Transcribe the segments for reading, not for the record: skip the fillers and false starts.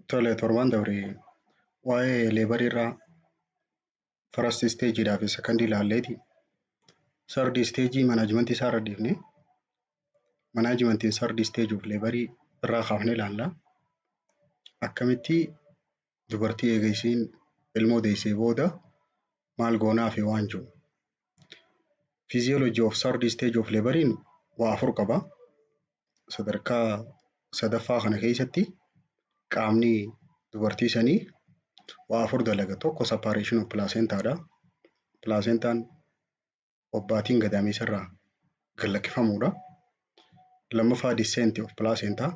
Tole torban dabre waa'ee leebarii first stageidhaa fi second ilaalleeti. Third stage manaajimentii isaa irra deemne manaajimentiin third stage of leebarii irraa kaafnee ilaalla. Akkamitti dubartii eega isiin ilmoo deessee booda maal goonaa fi waan jiru. Physiology of third stage of leebariin waa afur qaba. Sadarkaa sadaffaa kana keessatti qaamni dubartii sanii waa afur dalaga. Tokko separation of placentaadha. Placentaan obbaatiin gadameessa irraa gallakkifamuudha. Lammaffaa descent of placenta.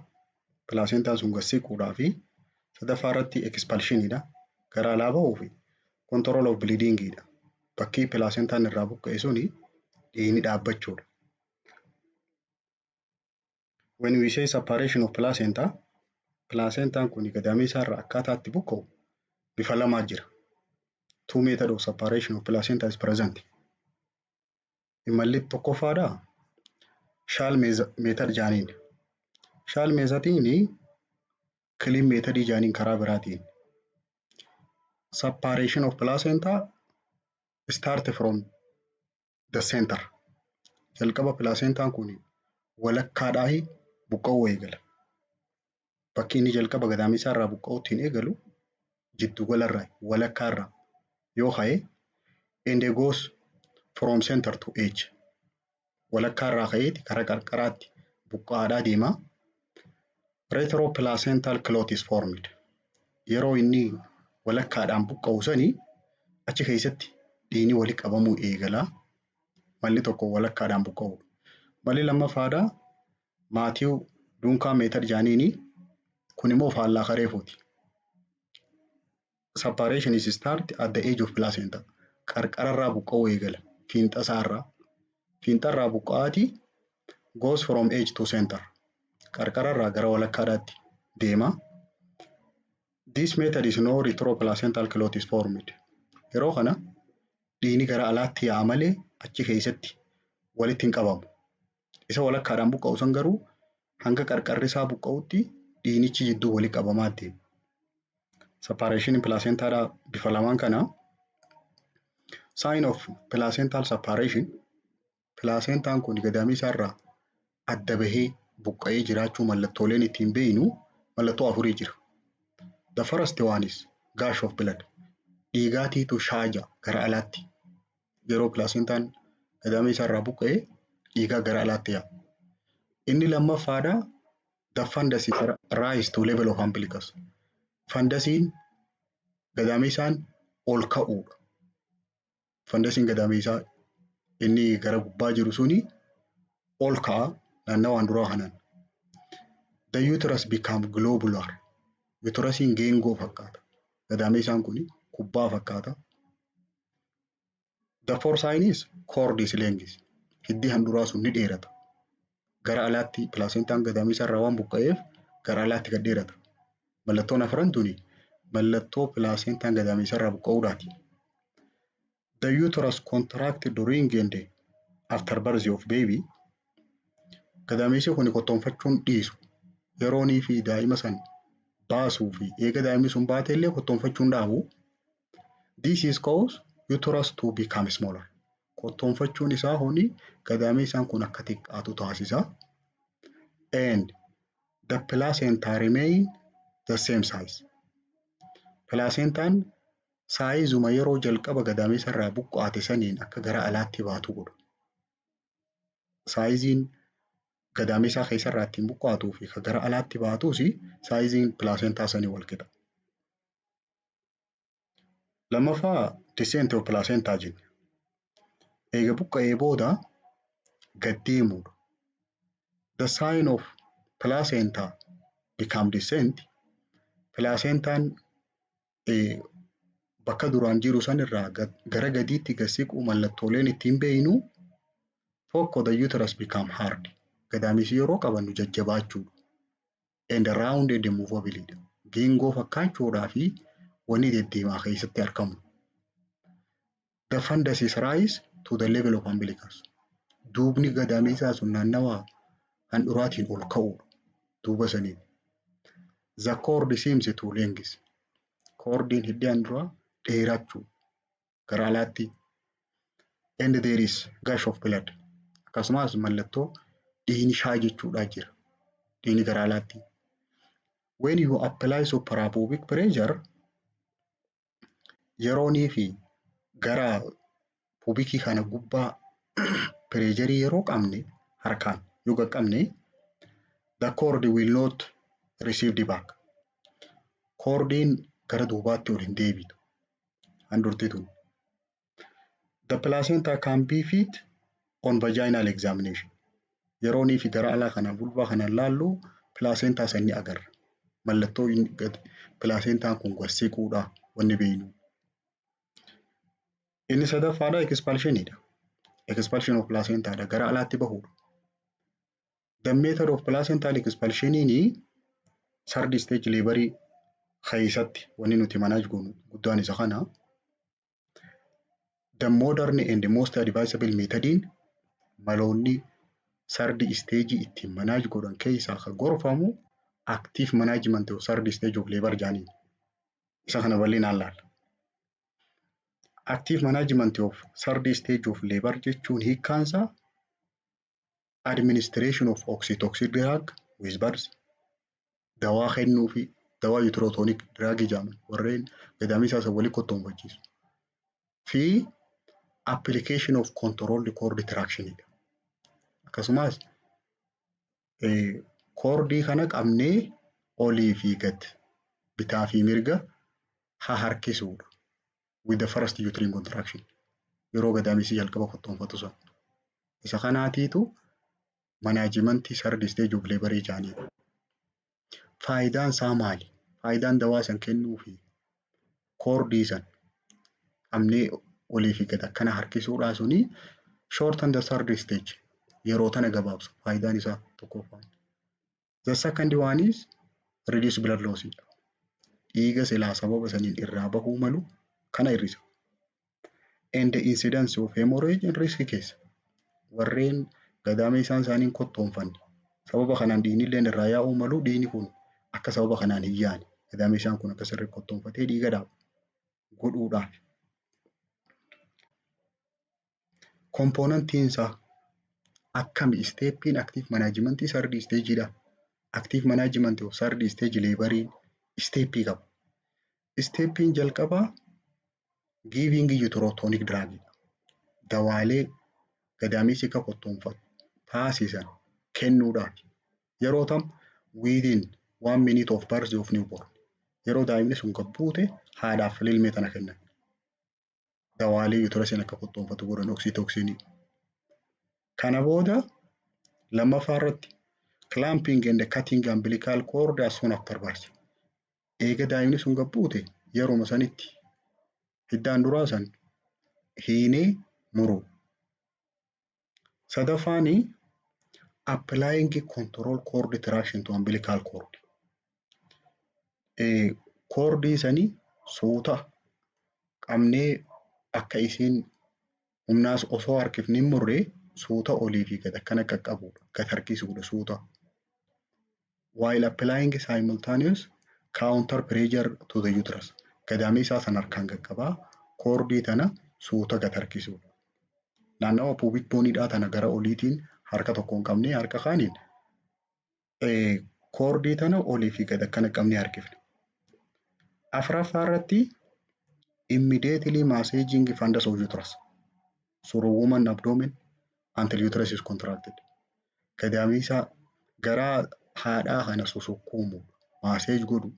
Placentaan sun gad siquudhaa fi sadaffaa irratti expulsionidha. Garaa alaa bahuu fi control of bleedingidha. Bakkii placentaan irraa buqqa'e suni dhiigni dhaabbachuudha. When we say separation of placenta, placentaan kun gadameessa irraa akkaataa itti buqqa'u bifa lamaa jira. Two method of separation of placenta is present. Imalli tokkoffaadha. Shaal method jaaniin. Shaal methodini clean method jaaniin karaa biraatiin. Separation of placenta start from the center. Jalqaba placentaan kun walakkaadhaa buqqa'uu eegala. Bakki inni jalqaba gadameessa irraa buqqa'uutti hin eegalu jiddu galarraa walakkaarraa yoo ka'e and goes from center to edge. Walakkaarraa ka'eeti karaa qarqaraatti buqqa'aadhaa deema. Retroplacental clot is formed. Yeroo inni walakkaadhaan buqqa'u sanii achi keessatti dhiigni wali qabamuu eegala. Malli tokko walakkaadhaan buqqa'u. Malli lammaffaadha. Maatiiw Dunkaa method jaaniini kun immoo faallaa kareefuuti. Separation is start at the edge of placenta. Qarqararraa buqqa'uu eegala. Fiinxasaarraa. Fiinxarraa buqqa'aati goes from edge to center. Qarqararraa gara walakkaadhaatti deema. This method is no retroplacental clot is formed. Yeroo kana dhiigni gara alaatti yaa'a malee achi keessatti walitti hin qabamu. Isa walakkaadhaan buqqa'u san garuu hanga qarqarri isaa buqqa'utti dhiignichi jidduu wali qabamaa deema. Separation placentaadhaa bifa lamaan kana. Sign of placental separation. Placentaan kun gadameessa irraa adda bahee buqqa'ee jiraachuu mallattooleen ittiin beeknu mallattoo afurii jira. The first one is gush of blood. Dhiigaatiitu shaaja gara alaatti. Yeroo placentaan gadameessa irraa buqqa'ee dhiigaa gara alaatti yaa'a. Inni lammaffaadha. The fundus is rise to level of umbilicus. Fundasiin gadameessaan ol ka'uudha. Fundasiin gadameessaa inni gara gubbaa jiru suni ol ka'a naannawaan duraa kanaan. The uterus become globular. Uterusiin geengoo fakkaata. Gadameessaan kun kubbaa fakkaata. The fourth sign is cord is length. Hiddi handuraa sun ni dheerata. Gara alaatti placentaan gadameessa irraa waan buqqa'eef gara alaatti gad dheerata. Mallattoon afran tuni mallattoo placentaan gadameessa irraa buqqa'uudhaati. The uterus contract during and after birth of baby. Gadameessi kun kottoonfachuun dhiisu. Yeroonii fi daa'ima san baasuu fi eega daa'imni sun baate illee kottoonfachuun dhaabu. This is cause uterus to become smaller. Kottoonfachuun isaa huni gadameessaan kun akka xiqqaatu taasisa. And the placenta remain the same size. Placentaan saayizuma yeroo jalqaba gadameessa irraa buqqaate saniin akka gara alaatti baatu godha. Saayiziin gadameessaa keessa irraa ittiin buqqaatuu fi kan gara alaatti baatuusi saayiziin placentaa sanii wal qixa. Lammaffaa descent of placenta jenna. Eega buqqa'ee booda gad deemuudha. The sign of placenta become descent. Placentaan bakka duraan jiru san irraa gara gadiitti gad siqu mallattooleen ittiin beeknu tokko the uterus become hard. Gadameessi yeroo qabannu jajjabaachuudha. And round and movability. Geengoo fakkaachuudhaa fi wanni deddeemaa keessatti argamu. The fundus is rise to the level of umbilicus. Duubni gadameessaa sun naannawaa handhuraatiin ol ka'uudha. Duuba saniin. The cord seems to length. Cordiin hiddaan dura dheerachuu gara alaatti. And there is gush of blood. Akkasumas mallattoo dhiigni shaayii jechuudha jira. Dhiigni gara alaatti. When you apply suprapubic pressure, yeroonii fi gara pubikii kana gubbaa pireejarii yeroo qabne harkaan yoo qaqqabne the cord will not receive the back. Cordiin gara duubaatti ol hin deebitu. Handurtitu. The placenta can be fit on vaginal examination. Yeroonii fi gara alaa kana vulvaa kana laallu placenta sanni agarra. Mallattoo placentaan kun siquudha wanni beeynu. Inni sadaffaadha expulsionidha. Expulsion of placenta gara alaatti bahuudha. The method of placental expulsion third stage labor keessatti wanni nuti manage goonu guddaan isa kana. The modern and most advisable method maloonni third stage ittiin manage godhan keessaa kan gorfamu active management of third stage of labor jaaniin. Isa kana bal'inaan laalla. Active management of third stage of labor jechuun hiikkaansaa administration of oxytocin drug with birth, dawaa kennuu fi dawaa uterotonic drug jedhaman warreen gadaamisa isa walii kottoonfachiisu fi application of controlled cord tractionidha. Akkasumas cordii kana qabnee olii fi gad bitaa fi mirga haa harkisuudha with the first uterine contraction yeroo gadaamisi jalqaba kottoonfatu sana. Isa kanaatiitu manaajimentii third stage of labor jaaniidha. Faayidaan isaa maali? Faayidaan dawaa san kennuu fi cordii san qabnee olii fi gad akkana harkisuudhaa suni shorten the third stage yeroo tana gabaabsa. Faayidaan isaa tokkoffaan. The second one is reduce blood loss. Dhiiga silaa sababa saniin irraa bahuu malu kana hir'isa. And the incidence of hemorrhage and risk keessa warreen gadaamee isaan isaaniin kottoonfanne sababa kanaan dhiigni illee irraa yaa'uu malu dhiigni kun akka sababa kanaan hin yaane gadaamee isaan kun akka sirrii kottoonfatee dhiiga dhaabu godhuudhaaf. Kompoonantiin isaa akkami steppiin active management third stageidha. Active management of third stage laboriin steppii qaba. Steppiin jalqabaa giving uterotonic drug. Dawaalee gadaamisi akka kottoonfatu taasisan kennuudhaaf. Yeroo tam within 1 minute of birth of newborn. Yeroo daa'imni sun gabbuute haadhaaf ilmee tana kennan. Dawaalee uterasiin akka kottoonfatu godhan oxytocin. Kana booda lammaffaa irratti clamping and cutting umbilical cord as soon after birth. Eega daa'imni sun gabbuute yeroo sanitti hiddaan duraa san hiinee muruu. Sadaffaani applying control cord traction to umbilical cord. Cordii sanii suuta qabnee akka isiin humnaas osoo harkifni murree suuta olii fi gad akkana qaqqabuudha. Gad harkisuudha suuta. While applying simultaneous counter pressure to the uterus. Gadaamii isaa san harkaan qaqqabaa cordii tana suuta gad harkisuudha. Naannawa pubic boneedhaa tana gara oliitiin harka tokkoon qabnee harka kaaniin cordii tana olii fi gad akkana qabnee harkifne. Afuraffaa irratti immediately massaging fundus of uterus through woman abdomen until uterus is contracted. Gadaamii isaa garaa haadhaa kana susukkuumu massage godhu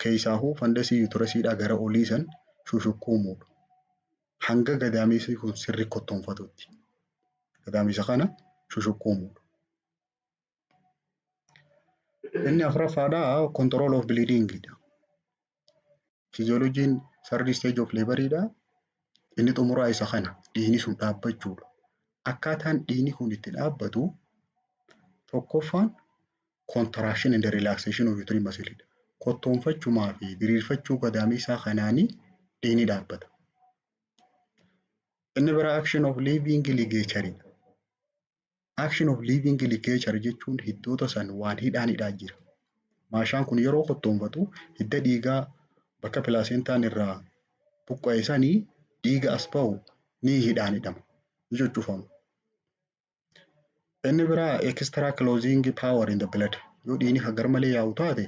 keessaahuu fundusii uterusiidhaa gara olii san susukkuumuudha. Hanga gadaamisi kun sirri kottoonfatutti. Gadaamisa kana susukkuumuudha. Inni afuraffaadhaa control of bleeding. Physiologiin third stage of laboridha. Inni xumuraa isa kana dhiigni sun dhaabbachuudha. Akkaataan dhiigni kun itti dhaabbatu tokkoffaan contraction and relaxation of uterine muscle. Kottoonfachumaa fi diriirfachuu gadaamisaa kanaanii dhiigni dhaabbata. Inni bira action of living ligature. Action of living ligature jechuun hiddoota san waan hidhaanidhaa jira. Maashaan kun yeroo kottoonfatu hidda dhiigaa bakka pilaasentaan irraa buqqa'e sanii dhiiga as ba'u ni hidhaanidhama. Ni cuccufama. Inni biraa extra closing power in the blood. Yoo dhiigni kan malee yaa'u taate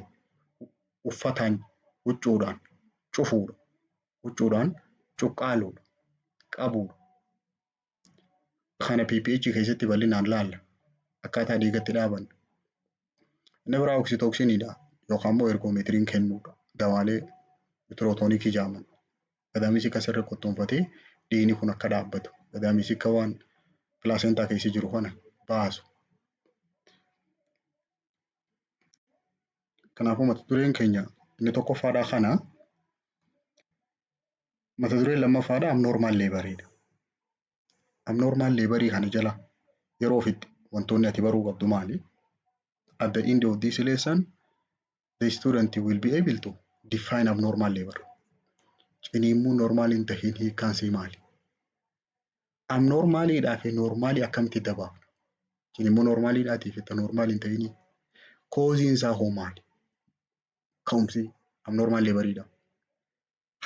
uffataan huccuudhaan cufuudha. Huccuudhaan cuqqaaluudha. Qabuudha. Kana PPH keessatti bal'inaan laalla. Akkaataa dhiigatti dhaaban. Inni biraa oksitooksiniidha yookaan immoo ergoomeetiriin kennuudha. Dawaalee metirootooniikii jaaman. Gadaamisi kasirra kottoonfatee dhiigni kun akka dhaabbatu. Gadaamisi akka waan pilaasentaa keessa jiru kana baasu. Kanaafuu mata dureen keenya inni tokkoffaadhaa kana. Mata dureen lammaffaadhaa abnormal leebariidha. Abnormal leebarii kana jala yeroo ofitti wantoonni ati baruu qabdu maali? At the end of this lesson, the student will be able to define abnormal labor. Ciniinsuu normaal hin tahin hiikkaansi maali? Abnormaaliidhaa fi normaalii akkamitti dabaafna? Ciniinsuu normaaliidhaatii fi normaal hin tahinii kooziin isaa hoo maali? Ka'umsi abnormal laboriidha.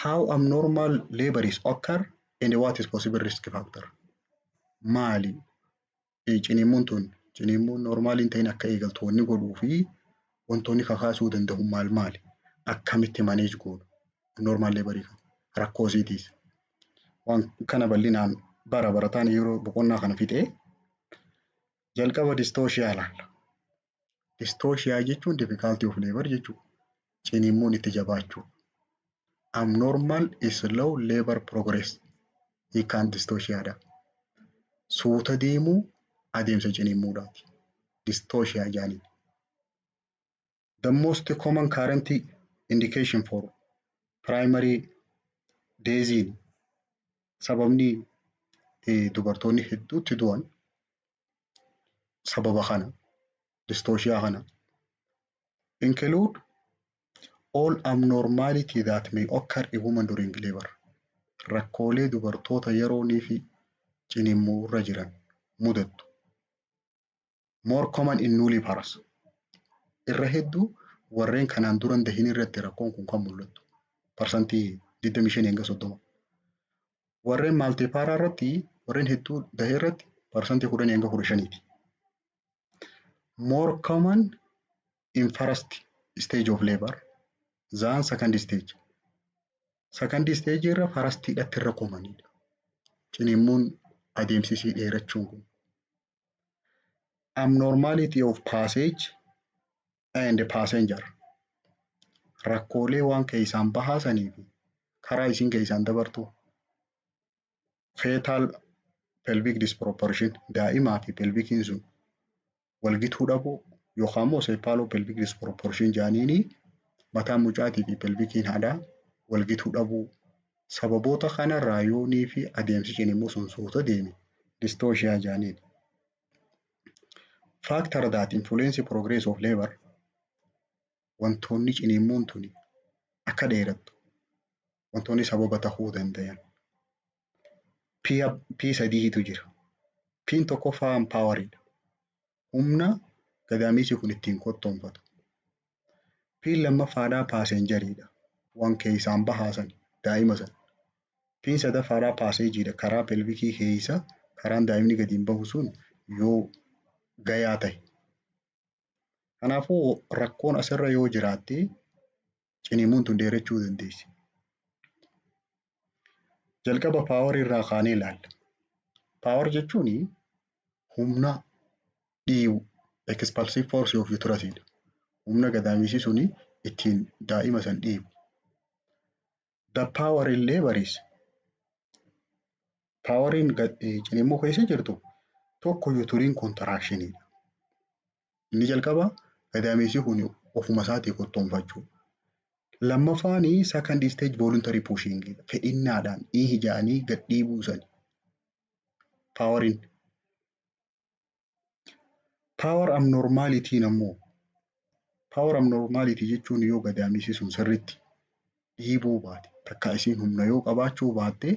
How abnormal labors occur and what is possible risk factor? Maali? Ciniinsuun tun ciniinsuun normaal hin tahin akka eegaltu wanni godhuu fi wantoonni kakaasuu danda'u maali? Akkamitti manage goonu? Abnormal laborii kana rakkoo isiitiis. Waan kana bal'inaan barataan yeroo boqonnaa kana fixee jalqaba distooshiyaa ilaalla. Distooshiyaa jechuun difficulty of labor jechuudha. Ciniinsuun itti jabaachuu. Abnormal is low labor progress. Hiikkaan distooshiyaadha. Suuta deemuu adeemsa ciniinsuudhaati. Distooshiyaa jaaniin. The most common current indication for primary disease sababni dubartoonni hedduutti du'an sababa kana distooshiyaa kana include all abnormality that may occur in women during labor. Rakkoolee dubartoota yeroonii fi ciniinsuu irra jiran mudattu. More common in nulliparas. Irra hedduu warreen kanaan duran dahin irratti rakkoon kun kan mul'atu. Parsantii 25-30. Warreen maaltiipaaraa irratti warreen hedduu dahee irratti parsantii 10-15. More common in first stage of labor than second stage. Second stage irra farastiidhatti irra komanidha. Ciniinsuun adeemsisii dheerachuun kun. Abnormality of passage and passenger. Rakkoolee waan keessaan bahaasanii fi karaa isiin keessaan dabartu. Fetal pelvic disproportion daa'imaa fi pelvikiin sun walgituu dhabuu yookaan immoo cephalo pelvic disproportion jaaniini mataa mucaatii fi pelvikiin haadhaa walgituu dhabuu. Sababoota kanarraa yoonii fi adeemsi ciniinsuu sun suuta deeme distooshiyaa jaaniin. Factor that influence progress of labor. Wantoonni ciniinsuun tuni akka dheerattu wantoonni sababa tahuu danda'an. P3tu jira. P'n tokkoffaan paawariidha. Humna gadaamisi kun ittiin kottoonfatu. P'n lammaffaadhaa paasenjariidha. Waan keessaan bahaasan daa'ima sana. P'n sadaffaadhaa paaseejiidha. Karaa pelvikii keessa karaan daa'imni gadiin bahu sun yoo gayaa ta'e. Kanaafuu rakkoon asirra yoo jiraatte ciniinsuun tun dheerachuu dandeessi. Jalqaba paawar irraa kaanee ilaalla. Paawar jechuun humna dhiibu expulsive force of uterus. Humna gadaamisi suni ittiin daa'ima san dhiibu. The power in labor is paawariin ciniinsuu keessa jirtu tokko uturiin contractionidha. Inni jalqaba gadaamisi kun ofuma isaatii kottoonfachuu. Lammaffaan second stage voluntary pushing fedhinnaadhaan dhiihi ja'anii gad dhiibuu sani. Paawariin. Power abnormality ammoo. Power abnormality jechuun yoo gadaamisi sun sirriitti dhiibuu baate takka isiin humna yoo qabaachuu baatte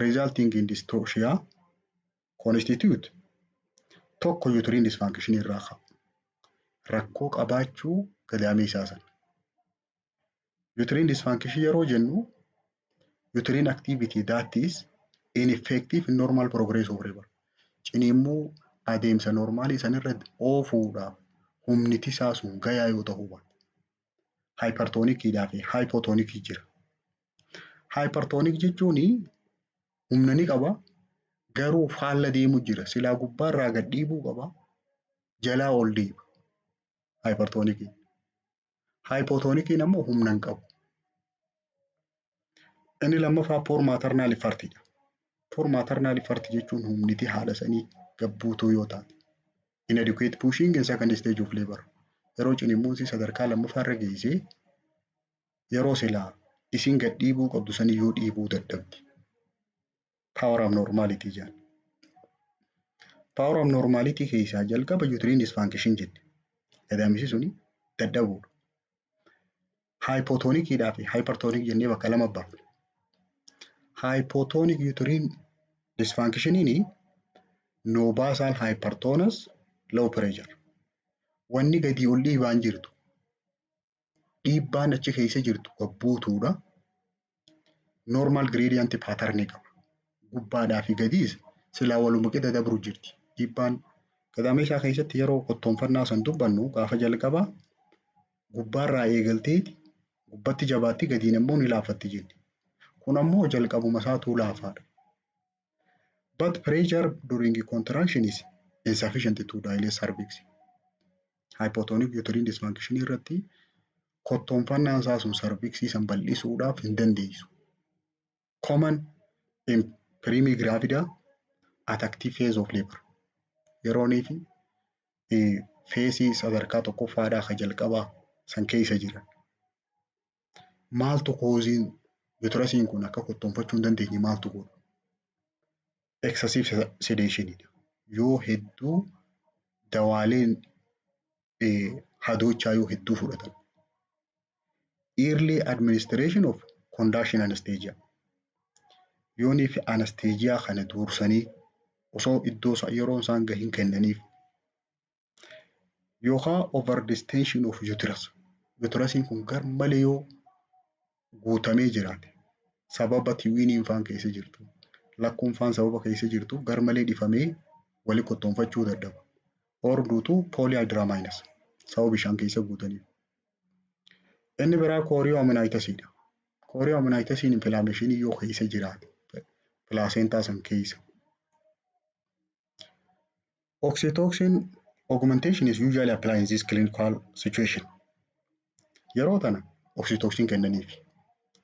resulting in dystocia constitute tokko uturiin dysfunction irraa qaba. Rakkoo qabaachuu gadaamee isaa sana. Uterine dysfunction yeroo jennu uterine activity that is ineffective in normal progress of labor. Ciniinsuu adeemsa normaalii sanirra oofuudhaaf humniti isaa sun gayaa yoo ta'u baate. Hypertonikiidhaa fi hypotonikii jira. Hypertonic jechuun humna ni qaba garuu faalla deemu jira. Silaa gubbaarraa gad dhiibuu qaba jalaa ol deema. Hypertonikiin. Hypotonikiin ammoo humna hin qabu. Inni lammaffaa poor maternal effortidha. Poor maternal effort jechuun humniti haadha sanii gabbuutuu yoo taate. Inadequate pushing in second stage of labor. Yeroo ciniinsuun sadarkaa lammaffaarra geessee yeroo silaa isin gad dhiibuu qabdu sanii yoo dhiibuu dadhabdi. Power abnormality jedhama. Power abnormality keessaa jalqaba uterine dysfunction jette. Gadaamisi suni dadhabuudha. Hypotonikiidhaa fi hypertonic jennee bakka lama baafna. Hypotonic uterine dysfunctioniin no basal hypertonus low pressure. Wanni gadi ol dhiibaan jirtu dhiibbaan achi keessa jirtu gabbuutuudha. Normal gradient pattern qaba. Gubbaadhaa fi gadiis silaa waluma qixa dabru jirti. Dhiibbaan gadaamee isaa keessatti yeroo qottoonfannaa san dubbannu gaafa jalqabaa gubbaarraa eegalteeti gubbatti jabaatti gadiin immoo ni laafatti jenni. Kun ammoo jalqabuma isaatuu laafaadha. But pressure during contraction is insufficient to dilate cervix. Hypotonic uterine dysfunction irratti qottoonfannaan isaa sun cervixii san bal'isuudhaaf hin dandeessu. Common in primigravida at active phase of labor. Yeroonii fi feesii sadarkaa tokkoffaadhaa ka jalqabaa san keessa jiran. Maaltu kooziin uterasiin kun akka qottoonfachuu hin dandeenye maaltu godhu? Excessive sedationidha. Yoo hedduu dawaaleen hadoochaa yoo hedduu fudhatan. Early administration of conduction anesthesia. Yoonii fi anesthesia kana dursanii osoo iddoo yeroo isaan gahin kennaniif. Yookaan overdistension of uterus. Uterasiin kun gar malee yoo guutamee jiraate sababa tiwiiniin faan keessa jirtu lakkuun faan sababa keessa jirtu gar malee dhifamee wali qottoonfachuu dadhaba. Orduutu polyhydramnios sababa bishaan keessa guutaniif. Inni biraa chorioamniositidha. Chorioamniosiin inflammation yoo keessa jiraate placenta san keessa. Oxytocin augmentation is usually applied in this clinical situation. Yeroo tana oxytocin kennaniif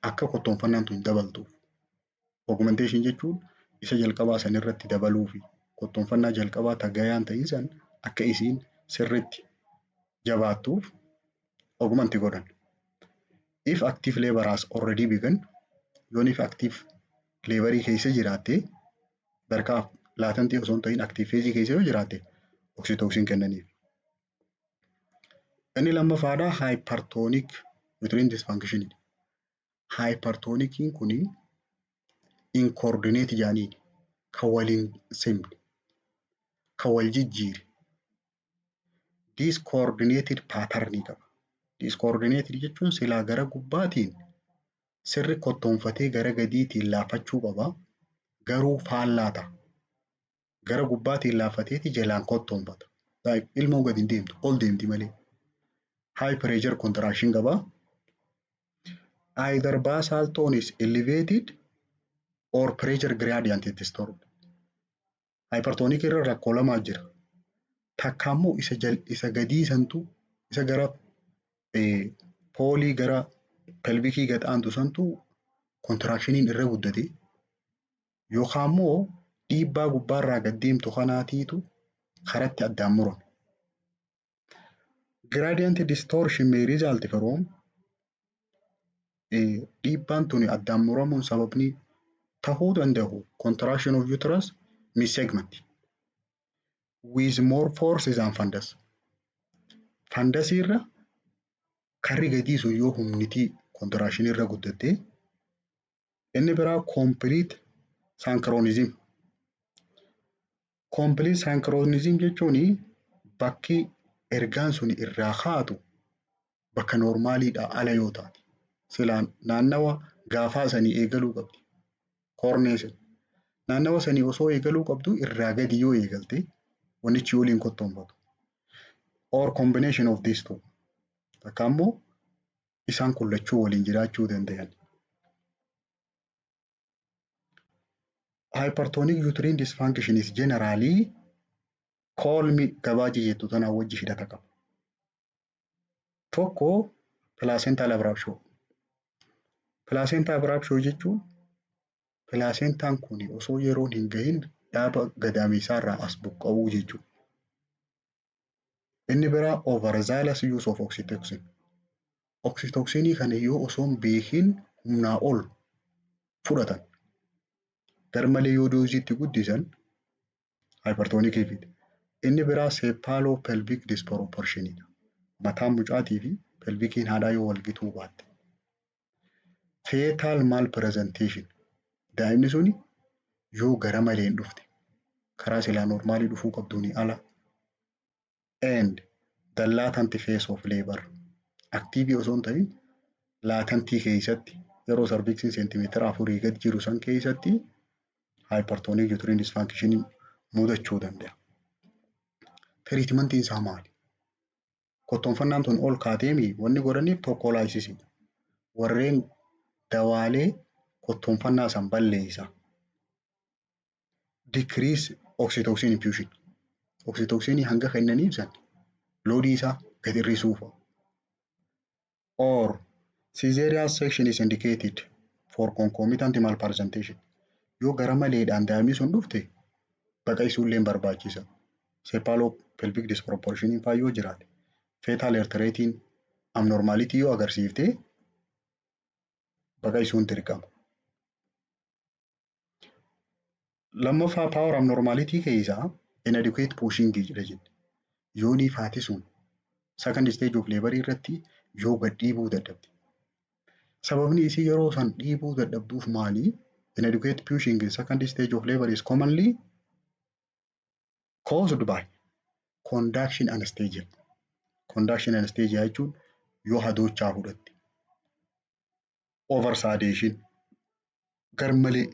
akka qottoonfannaan tun dabaltuuf. Augmentation jechuun isa jalqabaa san irratti dabaluu fi qottoonfannaa jalqabaa tagayaan ta'in san akka isiin sirriitti jabaattuuf augment godhan. If active labor has already begun, yoon if active laborii keessa jiraatte darkaaf laatantii osoo hin ta'in active phase keessa yoo jiraatte oxytocin kennaniif. Inni lammaffaadhaa hypertonic uterine dysfunction. Hypertonikiin kuni incoordinate jaaniin kan waliin simne kan wal jijjiire. Discoordinated pattern qaba. Discoordinated jechuun silaa gara gubbaatiin sirri qottoonfatee gara gadiitiin laafachuu qaba. Garuu faallaa ta'a. Gara gubbaatiin laafateeti jalaan qottoonfata. Ilmoo gadi hin deemtu, ol deemti malee. High pressure contraction qaba. Either basal tone is elevated or pressure gradient is disturbed. Hypertonic irra rakkoo lamaa jira. Takka ammoo isa gadii santu isa gara poolii gara pelvikii gad aantu santu contractioniin irra guddate. Yookaan ammoo dhiibbaa gubbaarraa gad deemtu kanaatiitu karatti addaan murame. Gradient distortion may result from dhiibbaan tuni addaan muramuun sababni tahuu danda'u contraction of uterus mid-segment with more force than fundus. Fundus irra karri gadii sun yoo humnitii contraction irra guddatte. Inni biraa complete synchronism. Complete synchronism jechuun bakki ergaan sun irraa kaatu bakka noormaaliidhaa ala yoo taate silaan naannawa gaafaa sanii eegaluu qabdi. Koorneesin naannawa sanii osoo eegaluu qabdu irraa gadi yoo eegalte wannichi waliin kottoonfatu. Or combination of these two. Takka ammoo isaan kun lachuu waliin jiraachuu danda'an. Hypertonic uterine dysfunction is generally koolmi gabaajii jettu tanaan wajji hidhata qaba. Tokko placenta abruption. Placenta abruption jechuun placentaan kun osoo yeroon hin gahin dhaaba gadaameessaa irraa as buqqa'uu jechuudha. Inni biraa overzealous use of oxytocin. Oxytocinii kana yoo osoo hin beekin humnaa ol fudhatan garmalee yoo dooziitti guddisan hypertonikii fida. Inni biraa cephalopelvic disproportionidha. Mataan mucaatii fi pelvikiin haadhaa yoo wal gituu baatte. Fetal malpresentation. Daa'imni suni yoo gara maleen dhufte karaa silaa normaalii dhufuu qabduuni ala. And the latent phase of labor. Aktiivii osoo hin ta'in laatantii keessatti yeroo sarviksiin seentimeetira 4 gad jiru san keessatti hypertonic uterine dysfunction mudachuu danda'a. Tiriitmentiin isaa maali? Kottoonfannaan tun ol kaateemi wanni godhaniif tokkolaayisisidha. Warreen dawaalee kottoonfannaa san balleessa. Decrease oxytocin infusion. Oxytocinii hanga kennaniif san loodii isaa gad hir'isuufa. Or caesarean section is indicated for concomitant malpresentation. Yoo gara maleedhaan daa'imni sun dhufte baqaqsuullee barbaachisa. Cephalopelvic disproportion faa yoo jiraate fetal heart ratein abnormality yoo agarsiifte baqaqsuun dirqama. Lammaffaa power abnormality keessaa inadequate pushing jedha jenna. Yoonii faati sun second stage of labor irratti yoo gad dhiibuu dadhabde. Sababni isii yeroo san dhiibuu dadhabduuf maali? Inadequate pushing in second stage of labor is commonly caused by conduction anesthesia. Conduction anesthesia jechuun yoo hadoochaa fudhatte. Oversedation garmalee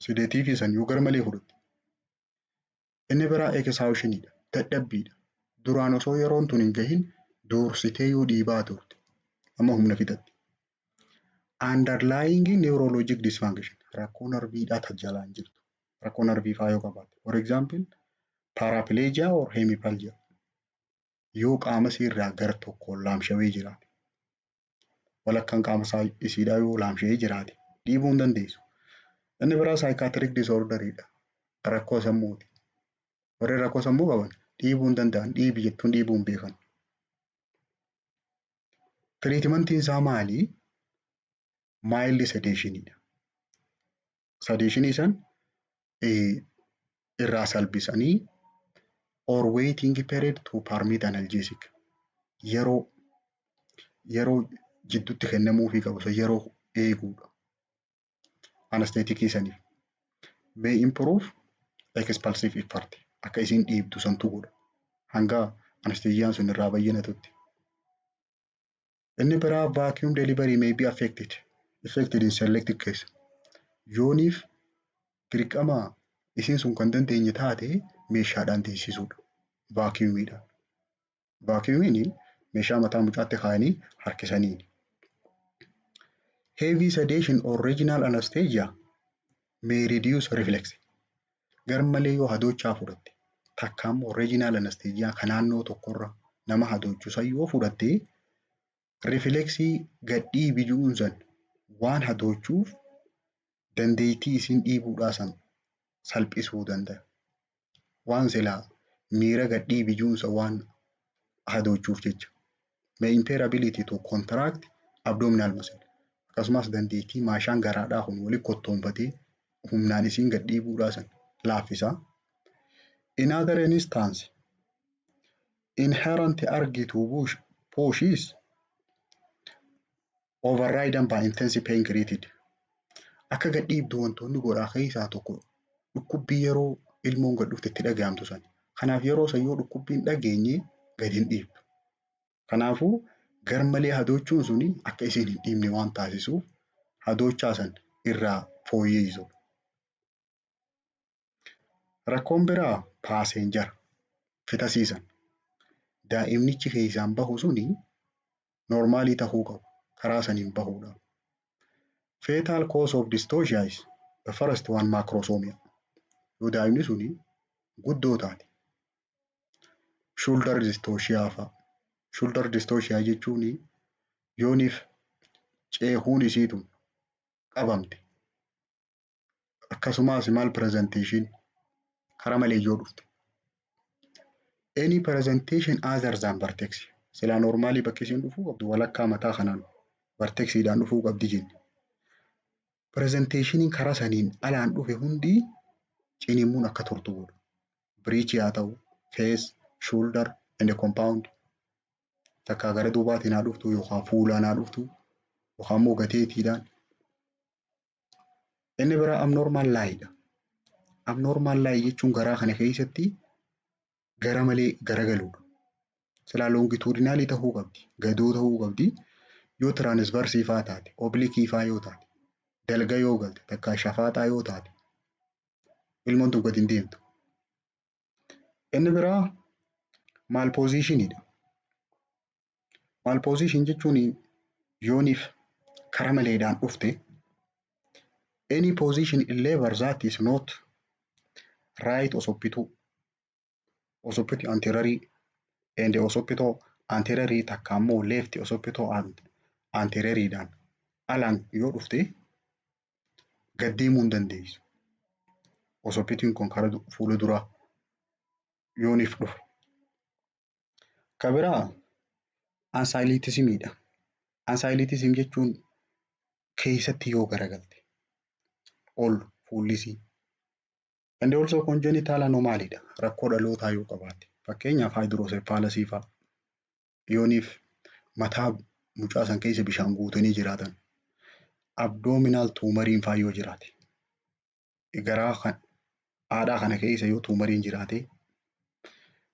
sedative san yoo garmalee fudhatte. Inni biraa exhaustionidha. Dadhabbiidha. Duraan osoo yeroon tun hin gahin dursitee yoo dhiibaa turte amma humna fixatti. Underlying neurologic dysfunction rakkoo narviidhaa tajaajilaan jirtu. Rakkoo narvii faa yoo qabaatte. For example paraplegia or hemiplegia. Yoo qaama isiirraa gara tokkoon laamshawee jiraate. Walakkaan qaama isiidhaa yoo laamshawee jiraate dhiibuu hin dandeessu. Inni biraa psychiatric disorderidha. Rakkoo sammuuti. Warreen rakkoo sammuu qaban dhiibuu hin danda'an. Dhiibi jettuun dhiibuu hin beekan. Tiriitmentiin isaa maali? Mild sedationidha. Sedationii san irraa salphisanii or waiting period to permit analgesic. Yeroo jidduutti kennamuufii qabu yeroo eeguudha. Anestheticii saniif. May improve expulsive effort. Akka isiin dhiibdu santu godha. Hanga anestesiyaan sun irraa bayyanatutti. Inni biraa vacuum delivery may be affected in selected case. Yooniif dirqama isiin sun kan dandeenye taate meeshaadhaan teessisuudha. Vacuumiidhaan. Vacuumiin meeshaa mataa mucaatti kaa'anii harkisaniin. Heavy sedation or regional anesthesia may reduce reflex. Garmalee yoo hadoochaa fudhatte takka ammoo regional anesthesia kan naannoo tokkorra nama hadoochuusan yoo fudhatte reflexii gadhii bijuun san waan hadoochuuf dandeettii isiin dhiibuudhaa san salphisuu danda'a. Waan silaa miira gadhii bijuunsa waan hadoochuuf jecha. May impair ability to contract abdominal muscle. Akkasumas dandeettii maashaan garaadhaa kun waliin kottoonfatee humnaan isiin gad dhiibuudhaa san laaffisa. In other instance, inherent urge to push is overridden by intensive pain created. Akka gad dhiibdu wantoonni godhaa keessaa tokko dhukkubbii yeroo ilmoon gad dhufte itti dhaga'amtu san. Kanaaf yeroo san yoo dhukkubbiin dhageenye gad hin dhiibdu. Kanaafuu Garmalee hadoochuun suni akka isin hin dhiibne waan taasisuuf hadoochaa san irraa fooyyeessu. Rakkoon biraa paasenjara fitasiisan. Daa'imnichi keessaan bahu suni noormaalii tahuu qabu. Karaa saniin bahuudha. Fetal cause of dystocia is the first one macrosomia. Yoo daa'imni suni guddoo taate. Shoulder dystocia fa'a. Shoulder dystocia jechuun yooniif ceekuun isiitu qabamte. Akkasumas malpresentation karaa malee yoo dhufte. Any presentation other than vertex. Silaa noormaalii bakki isiin dhufuu qabdu walakkaa mataa kanaan vertexiidhaan dhufuu qabdi jenni. Presentationiin karaa saniin alaan dhufe hundi ciniinsuun akka turtu godhu. Breech haa ta'u, face, shoulder and the compound. Takkaa gara duubaatiin haa dhuftu yookaan fuulaan haa dhuftu yookaan immoo gateetiidhaan. Inni biraa abnormal laayidha. Abnormal laayii jechuun garaa kana keessatti gara malee garagaluudha. Silaa longitudinaalii tahuu qabdi, gadoo tahuu qabdi. Yoo tiraansvarsii fa'aa taate, obliikii fa'aa yoo taate, dalga yoo galte, takkaa shafaaxaa yoo taate, ilmoon tun gadi hin deemtu. Inni biraa maalpoozishiniidha. Maalpoozishin jechuun yooniif karaa maleedhaan dhufte. Any position in labor that is not right occipital anterior and occipital anterior takka ammoo left occipital and anterioridhaan alaan yoo dhufte gad deemuu hin dandeessu. Occipitiin kun karaa fuula duraa yooniif dhufe. Ka biraa ansaayiliitisimiidha. Ansaayiliitism jechuun keessatti yoo garagalte. Ol fuullisii. And also congenital anomalyidha. Rakkoo dhalootaa yoo qabaate. Fakkeenyaaf hydrocephalusii fa'a. Yooniif mataa mucaa san keessa bishaan guutanii jiraatan. Abdominal tuumariin fa'aa yoo jiraate. Garaa haadhaa kana keessa yoo tuumariin jiraate.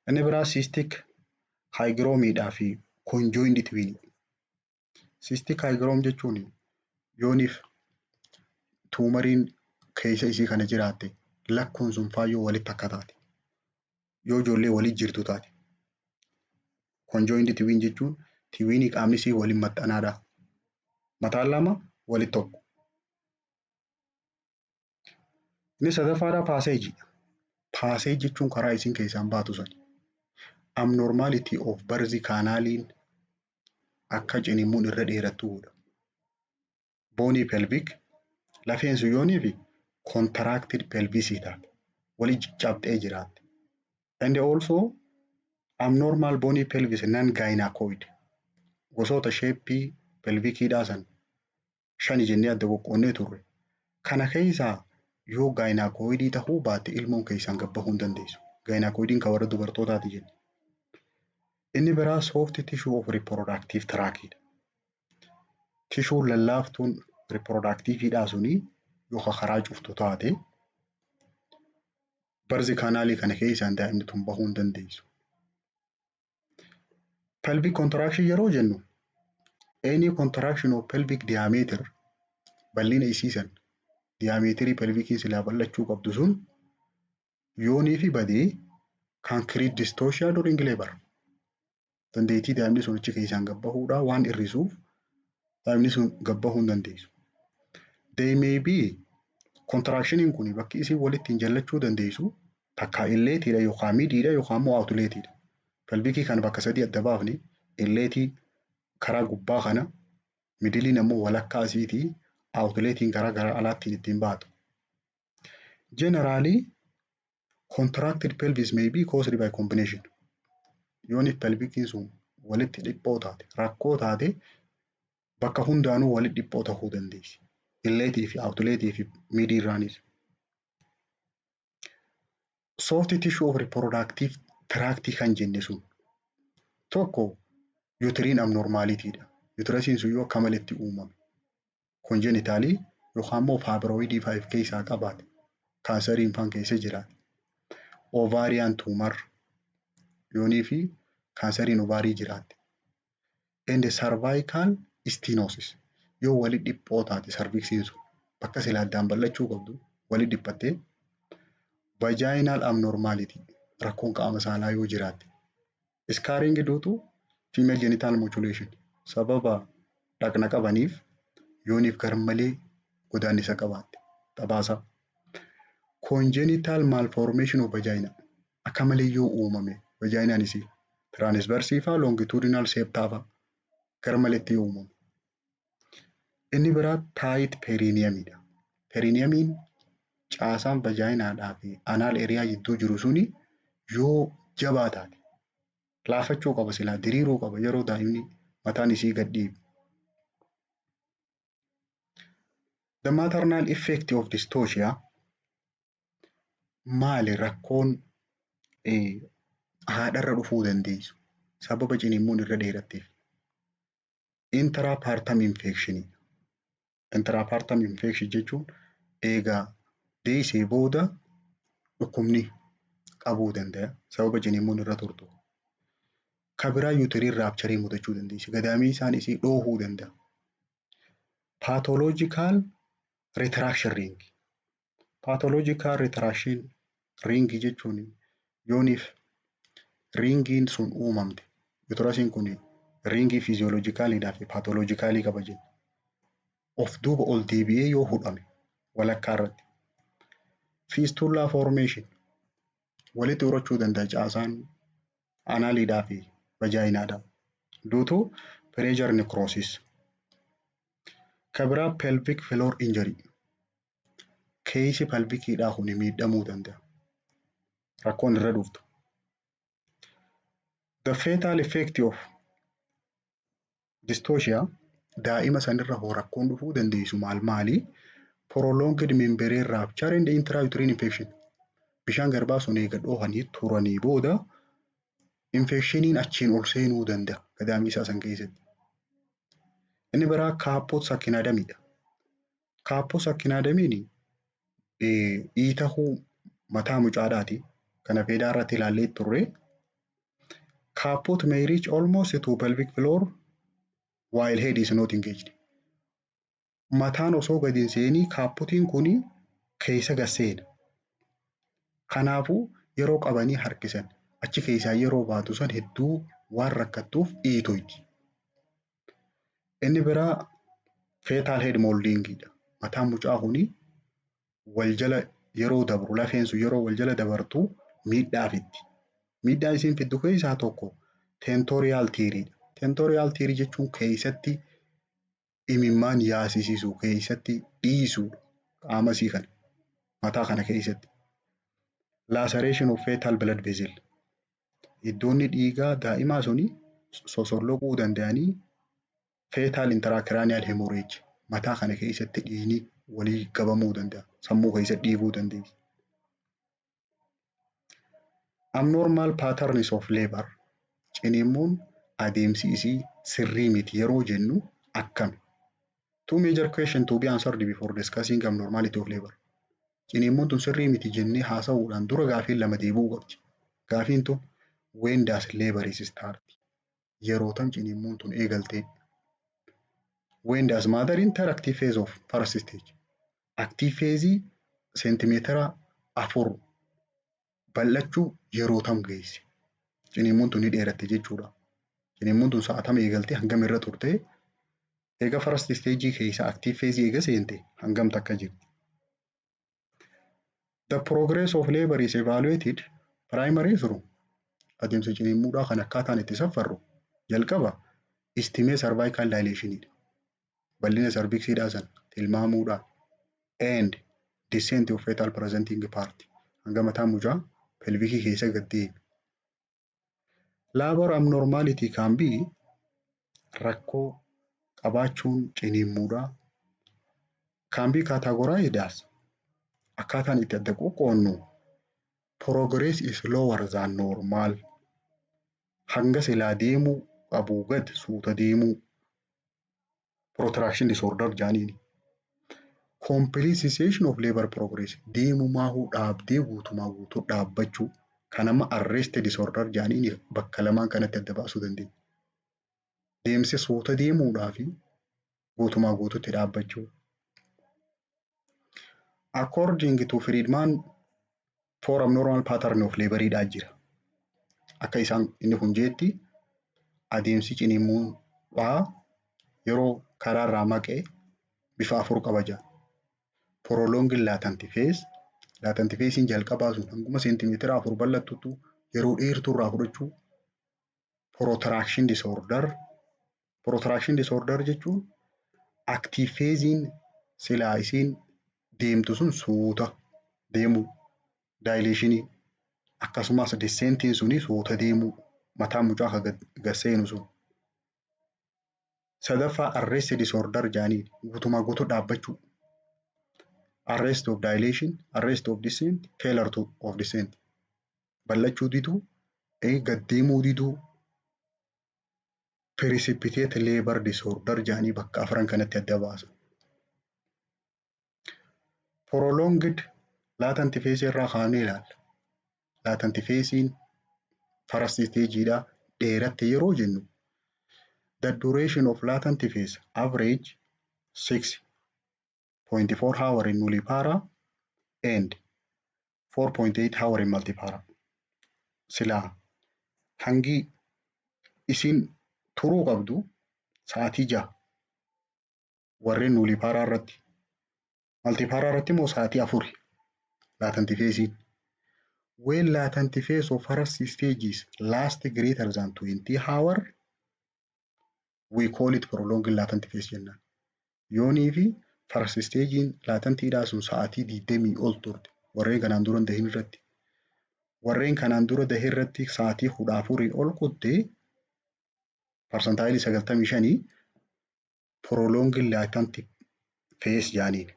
Inni biraa cystic hygromiidhaa fi conjoined twin. Cystic hygrom jechuun yooniif tuumariin keessa isii kana jiraatte lakkuun sun fa'aa yoo walitti akka taate. Yoo ijoollee waliin jirtu taate. Conjoined twin jechuun tiwiinii qaamni isii waliin maxxanaadha. Mataan lama walitti tokko. Inni sadaffaadhaa paaseejiidha. Paaseej jechuun karaa isiin keessaan baatu sani. Abnormality of birth kanaaliin akka ciniinsuun irra dheerattuudha. Bony pelvic lafeen sun yoonii fi contracted pelvisii taate. Walii caccabxee jiraatte. And also abnormal bony pelvis non-gynecoid. Gosoota sheeppii pelvikiidhaa san 5 jennee adda qoqqoonnee turre. Kana keessaa yoo gynecoidii tahuu baate ilmoon keessaan gad bahuu hin dandeessu. Gynecoidiin kan warra dubartootaati jenna. Inni biraa soft tissue of reproductive tractidha. Tishuun lallaaftuun reproductiveidhaa suni yookaan karaa cuftu taate birth kanaalii kana keessaan daa'imni tun bahuu hin dandeessu. Pelvic contraction yeroo jennu any contraction of pelvic diameter bal'ina isiisan diameterii pelvikiin silaa bal'achuu qabdu sun yoonii fi badee kan create dystocia during labor. Dandeettii daa'imni sun achi keessaan gad bahuudhaa waan hir'isuuf daa'imni sun gad bahuu hin dandeessu. They may be contractioniin kun bakki isii walitti hin jallachuu dandeessu takka illeetiidha yookaan midiidha yookaan immoo awutuleetiidha. Pelvikii kana bakka sadii adda baafne illeetii karaa gubbaa kana midiliin ammoo walakkaa isiitii awutuleetiin gara alaattiin ittiin baatu. Generally contracted pelvis may be caused by combination. Yooniif pelvikiin sun walitti dhiphoo taate rakkoo taate bakka hundaanuu walitti dhiphoo tahuu dandeessi. Illeetii fi awutuleetii fi midiirraanis. Soft tissue of reproductive tract kan jenne sun tokko utiriin abnormaalitiidha. Utirasiin sun yoo akka maletti uumame konjenitaalii yookaan immoo faabirooidii fa'aa keessaa qabaate kaansariin fa'aan keessa jiraate. Ovaariyaan tuumar yoonii fi kaansariin ovaarii jiraatte. and cervical stenosis. Yoo wali dhiphoo taate cervixiin sun bakka silaa addaan bal'achuu qabdu wali dhiphattee vaginal abnormality rakkoon qaama saalaa yoo jiraatte. Scarring due to female genital mutilation sababa dhaqna qabaniif yooniif garmalee godaannisa qabaatte xabaasa. Congenital malformation of vagina akka malee yoo uumame vaginaan isii transversii faa longitudinal septaa faa garmaleetti yoo uumamu. Inni biraa tight perineumidha. Perineumiin caasaan vaginaadhaa fi anal area jidduu jiru suni yoo jabaa taate laafachuu qaba silaa diriiruu qaba yeroo daa'imni mataan isii gad dhiibu. The maternal effect of dystocia maali rakkoon haadharra dhufuu dandeessu sababa ciniinsuun irra dheeratteef. Intrapartum infection. Intrapartum infection jechuun eegaa deessee booda dhukkubni qabuu danda'a sababa ciniinsuun irra turtu. Kabiraa uterine rupture mudachuu dandeessi. Gadaamii isaan isii dhoohuu danda'a. Pathological retraction ring. Pathological retraction ring jechuun yooniif ringiin sun uumamte uterasiin kun ringii physiologicalidhaa fi pathologicalii qaba jenna. Of duuba ol deebi'ee yoo hudhame walakkaa irratti. Fistula formation walitti horachuu danda'a caasaan anaalidhaa fi vaginaadhaa. Due to pressure necrosis. Kabiraa pelvic floor injury. Keessi pelvikiidhaa kun miidhamuu danda'a. Rakkoon irra dhuftu. The fatal effect of dystocia daa'ima sanirra hoo rakkoon dhufuu dandeessu maali? Prolonged membrane rupture and intrauterine infection. Bishaan garbaa sun eega dhoohanii turanii booda infectioniin achiin ol seenuu danda'a gadaamii isaa san keessatti. Inni biraa Kaapot sakinaadamiidha. Kaapot sakinaadamiin dhiitahuu mataa mucaadhaati. Kana feedaa irratti ilaallee turre. Kaapot may reach almost to pelvic floor while head is not engaged. Mataan osoo gadi hin seenii kaapotiin kuni keessa gad seena. Kanaafuu yeroo qabanii harkisan achi keessaa yeroo baatu san hedduu waan rakkattuuf dhiitoyti. Inni biraa fetal head moldingidha. Mataan mucaa kuni wal jala yeroo dabru lafeen sun yeroo wal jala dabartu miidhaa fiddi. Miidhaa isiin fiddu keessaa tokko tentorial tearidha. Tentorial tear jechuun keessatti imimmaan yaasisiisu keessatti dhiisu qaama isii kana mataa kana keessatti. Laceration of fetal blood vessel. Iddoonni dhiigaa daa'imaa suni sosolloquu danda'anii fetal intracranial hemorrhage mataa kana keessatti dhiigni walii qabamuu danda'a. Sammuu keessatti dhiibuu dandeessi. Abnormal patterns of labor. Ciniinsuun adeemsi isii sirrii miti yeroo jennu akkami? Two major questions to be answered before discussing abnormality of labor. Ciniinsuun tun sirrii miti jennee haasa'uudhaan dura gaafiin lama deebi'uu qabdi. Gaafiin tun when does labor start? Yeroo tam ciniinsuun tun eegaltee. When does mother enter active phase of first stage? Active phase seentimeetira 4 bal'achuu yeroo tam geessi. Ciniinsuun tun ni dheeratte jechuudha. Ciniinsuun tun sa'a tam eegaltee hangam irra turte? Eega first stage keessa active phase eega seente hangam takka jirti. The progress of labor is evaluated primary through adeemsa ciniinsuudhaa kan akkaataan itti saffarru jalqaba estimate cervical dilationidha. Bal'ina cervixiidhaa san tilmaamuudhaan and descent of fetal presenting part hanga mataan mucaa pelvikii keessa gad deebi. Labor abnormality can be rakkoo qabaachuun ciniinsuudhaa can be categorized as akkaataan itti adda qoqqoonnu progress is lower than normal. Hanga silaa deemuu qabuu gad suuta deemuu. Protraction disorder jaaniini. Complete cessation of labor progress. Deemumaahuu dhaabdee guutumaa guutuu dhaabbachuu. Kan amma arrest disorder jaaniini bakka lamaan kanatti adda baasuu dandeenya. deemsi suuta deemuudhaa fi guutumaa guututti dhaabbachuu. According to Friedman, four abnormal pattern of labour jira. Akka isaan inni kun jeetti adeemsi ciniinsuudhaa yeroo karaarraa maqee bifa afur qaba jedha. Prolonged latent phase. Latent phase jalqabaa sun hanguma seentimeetira 4 bal'attutu yeroo dheertuurraa fudhachuu. Protraction disorder. Protraction disorder jechuun active phase silaa isiin deemtu sun suuta deemuu. Dilation akkasumas descent suni suuta deemuu. Mataa mucaa gad seenu sun. Sadaffaa arrest disorder jaanii guutumaa guutuu dhaabbachuu. Arrest of dilation, arrest of descent, failure of descent. Bal'achuu diduu, gad deemuu diduu. Precipitate labor disorder jaanii bakka afran kanatti adda baasa. Prolonged latent phase irraa kaanee ilaalla. Latent phase first stage'dha. Dheeratte yeroo jennu the duration of latent phase average 6.4 hour in nullipara and 4.8 hour in multipara. Silaa hangi isin turuu qabdu sa'aatii 6 warreen nullipara irratti. Multipara irratti immoo sa'aatii 4 latent phase. When latent phase of first stages last greater than 20 hour, we call it prolonged latent phase jennaan. Yoonii fi first stage latentidhaa sun sa'aatii 20 ol turte warreen kanaan dura dahin irratti. Warreen kanaan dura dahin irratti sa'aatii 14 ol kutte percentile 95 prolonged latent phase jaaniin.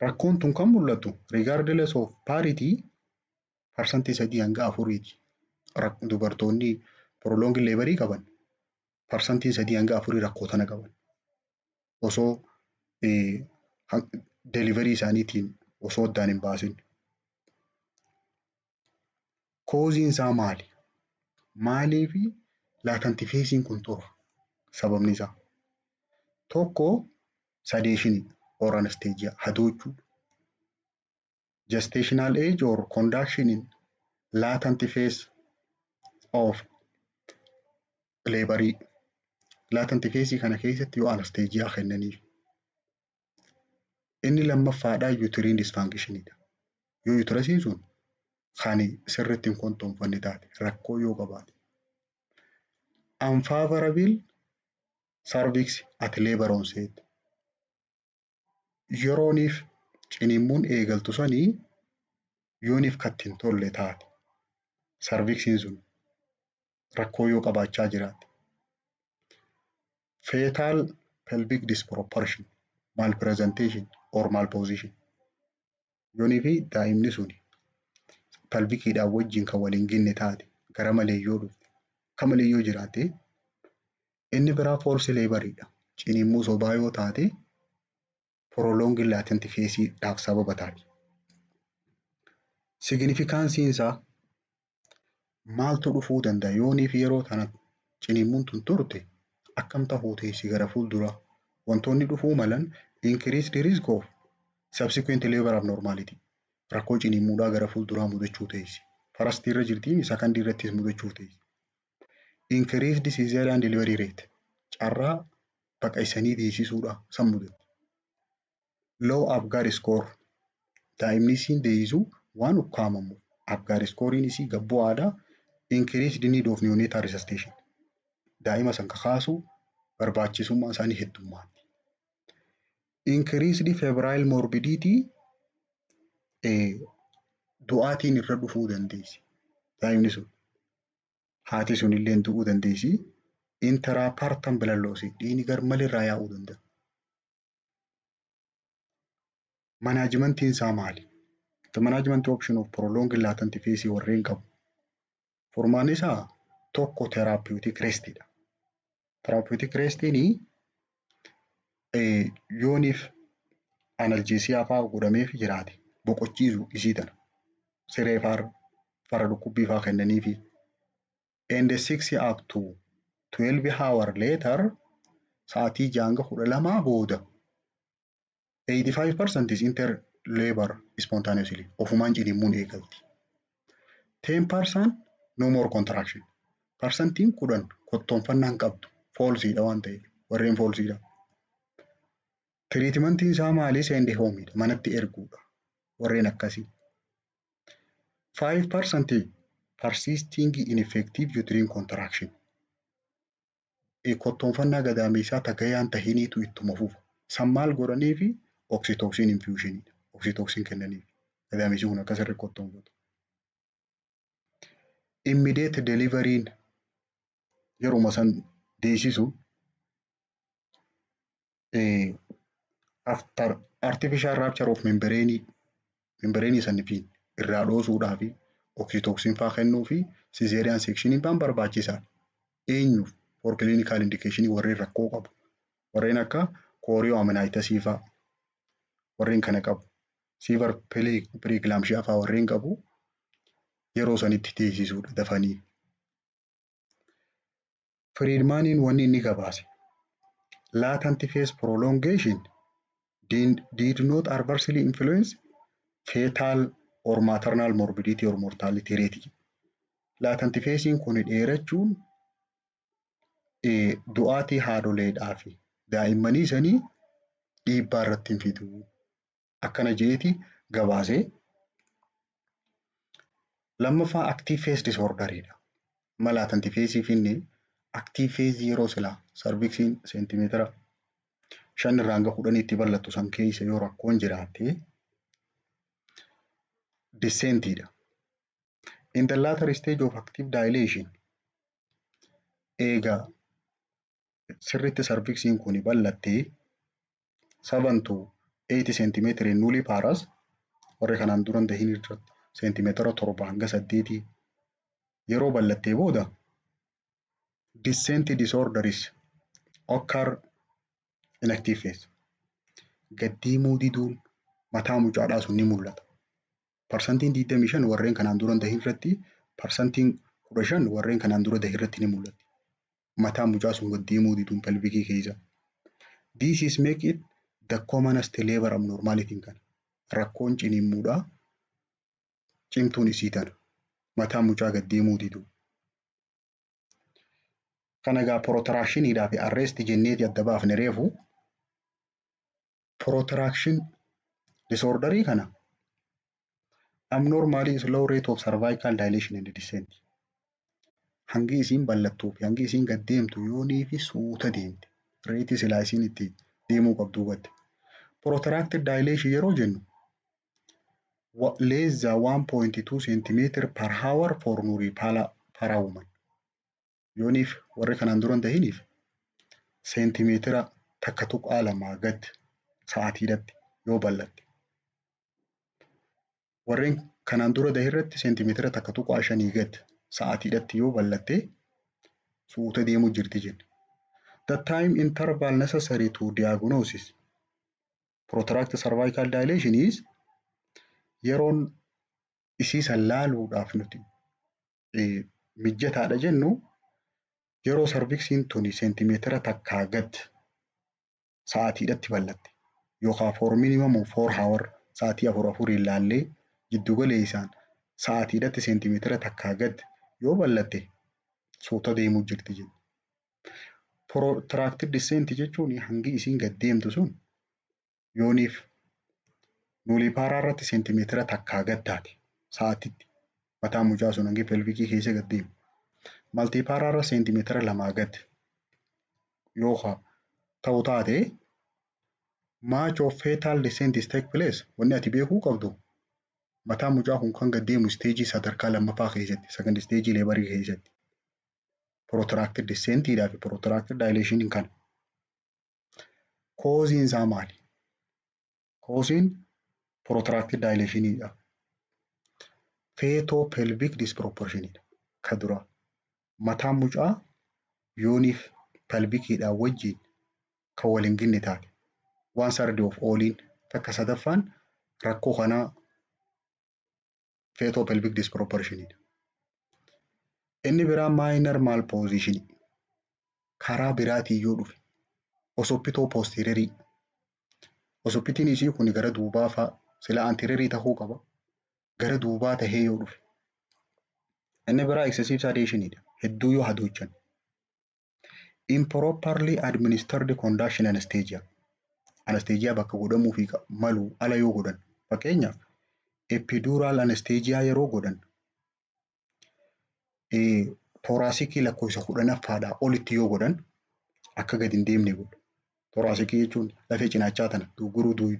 Rakkoon tun kan mul'atu regardless of parity percentii 3 hanga 4ti. Dubartoonni prolonged labour qaban percentii 3 hanga 4 rakkoo tana qaban. Osoo delivery isaaniitiin osoo addaan hin baasin. Causein isaa maali? Maaliif latent phase kun tura? Sababni isaa tokko sedation or anesthesia hadoochuu. Gestational age or conduction in latent phase of labor. Latent phase kana keessatti yoo anesthesia kennaniif. Inni lammaffaadhaa uterine dysfunctionidha. Yoo uterine sun kan sirriitti hin kontoonfanne taate rakkoo yoo qabaate. Unfavorable cervix at labor onset. Yerooniif ciniinsuun eegaltu sanii yooniif katti hin tolle taate cervixin sun rakkoo yoo qabaachaa jiraate. Fetal pelvic disproportion, malpresentation or malposition. Yoonii fi daa'imni sun pelvikiidhaan wajjin kan waliin ginne taate gara malee yoo dhufte kan malee yoo jiraate inni biraa false labour'dha. Ciniinsuu sobaa yoo taate prolonged latent phase'dhaaf sababa taati. Significance isaa maaltu dhufuu danda'a? Yooniif yeroo kana ciniinsuun tun turte akkam ta'uu teessi gara fuulduraa. Wantoonni dhufuu malan increased risk of subsequent labor abnormality. Rakkoo ciniinsuudhaa gara fuulduraa mudachuu teessi. First irra jirtiin second irrattis mudachuu teessi. Increased cesarean delivery rate. Carraa baqaqsanii deessisuudha san mudatu. Low Apgar score. Daa'imni isiin deessisuu waan ukkaamamu. Apgar scorein isii gabboo aadaa. Increased need of neonatal resuscitation. Daa'ima san kakaasuu barbaachisummaa isaanii heddummaatti. Increased febrile morbidity du'aatiin irra dhufuu dandeessi. Daa'imni sun haati sun illee du'uu dandeessi. Intrapartum blood loss dhiigni gar malirraa yaa'uu danda'a. Manaajmentiin isaa maali? The management option of prolonged latent phase warreen qabu. Furmaan isaa tokko therapeutic restidha. Therapeutic restiin yooniif analgeesiyaa fa'aa godhameef jiraate boqochiisu isii tana. Siree fa'aa farra dhukkubbii fa'aa kennaniifi. And 6 up to 12 hour later sa'aatii janga 12 booda 85% is inter labor spontaneously ofumaan cinimuun eegalti. 10% no more contraction. Parsantiin 10 kottoonfannaa hin qabdu foolsiidha waan ta'eef warreen foolsiidha. Tiriitimentiin isaa maali? Send homeidha manatti erguudha warreen akkasii. 5% persisting ineffective uterine contraction. Kottoonfannaa gadaameessaa tagayaan tahiniitu ittuma fufa. San maal godhanii fi oxytocin infusionidha. Oxytocin kennaniif. Gadaameessi kun akkasirra kottoonfatu. Immediate delivery'n yeruma san deessisu after artificial rupture of membrane sanifiin irraa dhoosuudhaa fi oxytocin faa kennuu fi cesarean sectioning faan barbaachisaadha. Eenyuuf for clinical indication warreen rakkoo qabu. Warreen akka chorioamnitis faa warreen kana qabu. Severe preeclampsia faa warreen qabu yeroo sanitti deessisuudha dafanii. Friedmaniin wanni inni gabaase. Latent phase prolongation did not adversely influence fetal or maternal morbidity or mortality rate. Latent phase'n kun dheerachuun du'aatii haadholeedhaa fi daa'immanii sanii dhiibbaa irratti hin fidu. Akkana jeeti gabaasee. Lammaffaa active phase disorderidha. Latent phase finni active phase yeroo silaa cervixiin seentimeetira 5 irraa hanga 10 itti bal'attu san keessa yoo rakkoon jiraate descentidha. In the latter stage of active dilation eega sirriitti cervixiin kun bal'attee 7 to 8 centimeter nulli paras warri kanaan duran dahin irratti seentimeetira 7 hanga 8 yeroo bal'attee booda descent disorders occur in active phase. Gaddiimuu diduun mataa mucaadhaa sun ni mul'ata. Parsantiin 25 warreen kanaan duran dahin irratti parsantiin 15 warreen kanaan dura dahin irratti ni mul'atti. Mataa mucaa sun gaddiimuu diduun pelvikii keessa. This is make it the commonest labor abnormality kan rakkoon cinimuudhaa cimtuun isii tana mataa mucaa gaddiimuu diduu. Kana egaa protractionidhaa fi arrest jenneeti adda baafne reefu. Protraction disorderii kana abnormally slow rate of cervical dilation and descent. Hangi isiin bal'attuu fi hangi isiin gad deemtu yoonii fi suuta deemti. Reetii silaa isiin itti deemuu qabduu badde. Protracted dilation yeroo jennu less than 1.2 centimeter per hour for per woman. Yooniif warri kanaan duran tahiniif seentimeetira takka tuqaa lamaa gad sa'aatiidhatti yoo bal'atte. Warreen kanaan dura dahirratti seentimeetira takka tuqaa 5 gad sa'aatiidhatti yoo bal'atte suuta deemuu jirti jenna. The time interval necessary to diagnosis protracted cervical dilation is yeroon isii san laaluudhaaf nuti mijjataadha jennu yeroo cervixiin tuni seentimeetira takkaa gad sa'aatiidhatti bal'atte yookaan for minimum 4 hour sa'aatii 4 ilaallee giddugala isaan sa'aatiidhatti seentimeetira takkaa gad yoo bal'atte suuta deemuu jirti jenna. Protracted descent jechuun hangi isiin gad deemtu sun yooniif nuulipaaraa irratti seentimeetira takkaa gad taate sa'aatiitti mataa mucaa sun hangi pelvikii keessa gad deemu. Maltiipaaraa irra seentimeetira 2 gad yookaan ta'u taate much of fetal descent is take place. Wanni ati beekuu qabdu mataa mucaa kun kan gad deemu isteejii sadarkaa lammaffaa keessatti second stage laborii keessatti. Protracted descentidhaa fi protracted dilation kana. Causein isaa maali? Causein protracted dilationidha. Fetal pelvic disproportionidha. Ka dura mataa mucaa yooniif pelvikiidhaan wajjin kan waliin ginne taate. 1/3 of allin takka sadaffaan rakkoo kanaa fetal pelvic disproportionidha. Inni biraa minor malposition karaa biraatiin yoo dhufe osoppitoo poostererii. Osoppitiin isii kun gara duubaa fa'a sila antererii tahuu qaba. Gara duubaa tahee yoo dhufe. Inni biraa excessive sedationidha. Hedduu yoo hadoochan. Improperly administered conduction anesthesia. Anesthesia bakka godhamuu fi malu ala yoo godhan. Fakkeenyaaf epidural anesthesia yeroo godhan. Thorasikii lakkoofsa 10ffaadhaa olitti yoo godhan akka gadi hin deemne godhu. Thorasikii jechuun lafee cinaachaa tana gurguruu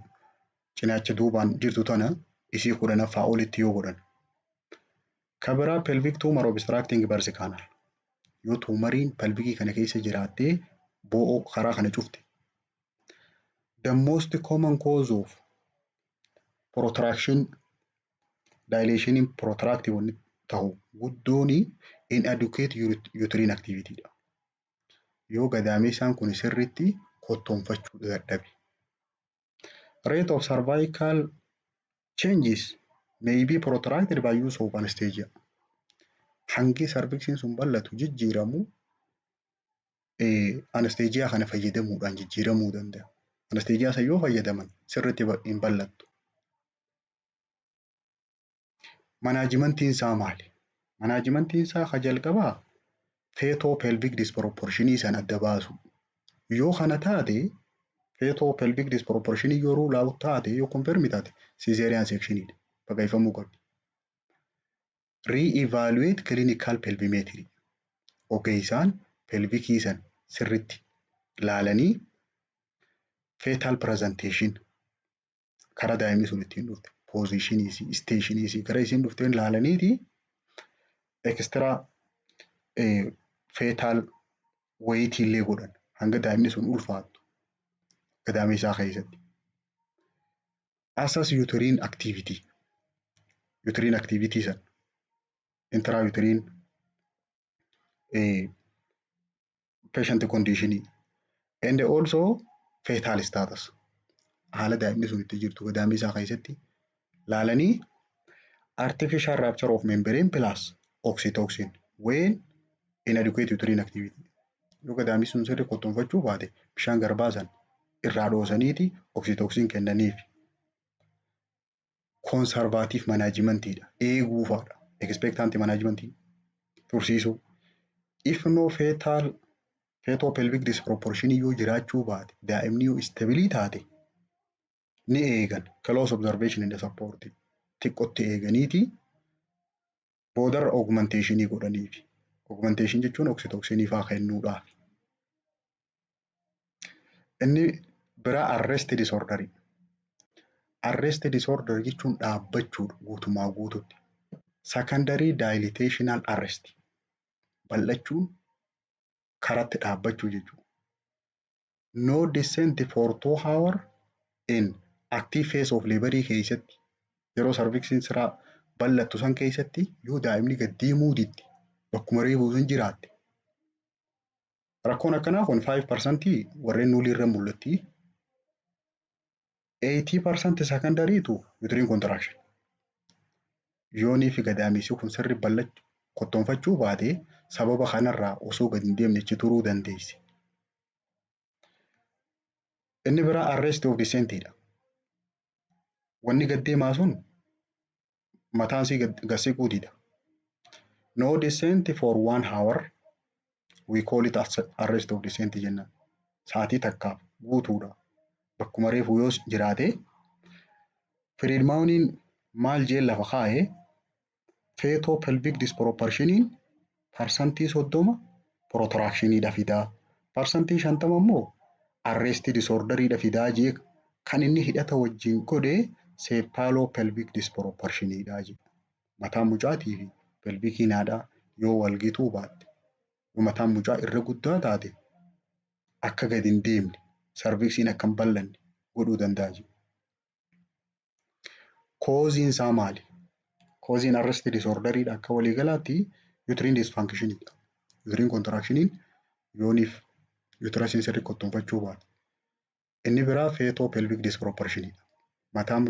cinaacha duubaan jirtu tana isii 10ffaa olitti yoo godhan. Kabiraa pelvic tumor obstructing birth canal. Yoo tuumariin pelvikii kana keessa jiraattee bo'oo karaa kana cufte. The most common cause of protraction dilation in protractive ta'u guddooni inadequate uterine activity dha. Yoo gadaamesaan kun sirriitti kottoonfachuu dadhabe. Rate of cervical changes may be protracted by use of anesthesia. Hangi cervixiin sun bal'atu jijjiiramu anesthesia kana fayyadamuudhaan jijjiiramuu danda'a. Anesthesia san yoo fayyadaman sirriitti hin bal'attu. Manaajimentiin isaa maali? Manaajimentiin isaa ka jalqabaa feetoo pelvic disproportionii san adda baasu. Yoo kana taate feetoo pelvic disproportionii yoo rule out taate yoo confirm taate cesarean sectionidha. Baqaifamuu qabdi. Re-evaluate clinical pelvimetry. Ogeessaan pelvikii san sirriitti laalanii fetal presentation karaa daa'imni sun ittiin dhufte positionii isii stationii isii gara isiin dhufteen laalaniiti extra fetal weight illee godhan hanga daa'imni sun ulfaattu gadaameessaa keessatti. Assess uterine activity. Uterine activity san intrauterine patient condition and also fetal status. Haala daa'imni sun itti jirtu gadaameessaa keessatti laalanii artificial rupture of membrane plus oxytocin when inadequate uterine activity. Yoo gadaamni sun sirri kottoonfachuu baate bishaan garbaa san irraa dhoosaniiti oxytocin kennaniif. Conservative managementidha. Eeguu fa'aadha. Expectant management tursiisuu. If no fetal pelvic disproportion yoo jiraachuu baate daa'imni yoo stabilii taate ni eegan close observation in the support xiqqotti eeganiiti boodarra augmentation godhaniifi. Augmentation jechuun oxytocin fa'aa kennuudhaaf. Inni biraa arrest disorder. Arrest disorder jechuun dhaabbachuudha guutumaa guututti. Secondary dilatational arrest. Bal'achuun karatti dhaabbachuu jechuudha. No descent for 2 hours in active phase of labor keessatti yeroo cervixiin siraa bal'attu san keessatti yoo daa'imni gad deemuu didde bakkuma reebuu sun jiraatte. Rakkoon akkanaa kun 5% warreen nuulirra mul'atti. 80% secondary to uterine contraction. Yoonii fi gadaamessi kun sirri bal'achuu kottoonfachuu baate sababa kanarraa osoo gad hin deemne achi turuu dandeessi. Inni biraa arrest of descentidha. Wanni gad deemaa sun mataan isii gad siquutidha. No descent for 1 hour. We call it arrest of descent jenna. Sa'aatii takkaaf guutuudha. Bakkuma reefuu yoo jiraate Friedmaniin maal jee lafa kaa'ee feetoo pelvic disproportioniin parsantii 30 protractioniidha fidaa. Parsantii 50 immoo arrest disorderiidha fidaa jee kan inni hidhata wajjin godhee cephalo pelvic disproportioniidha jee. Mataan mucaatii fi pelvikiin haadhaa yoo walgituu baatte yoo mataan mucaa irra guddaa taate akka gad hin deemne cervixiin akka hin bal'anne godhuu danda'a jee. Causein isaa maali? Causein arrest disorderiidha akka waliigalaatti uterine dysfunctionidha. Uterine contractioniin yooniif uterusiin sirri kottoonfachuu baate. Inni biraa feetoo pelvic disproportionidha. Mataan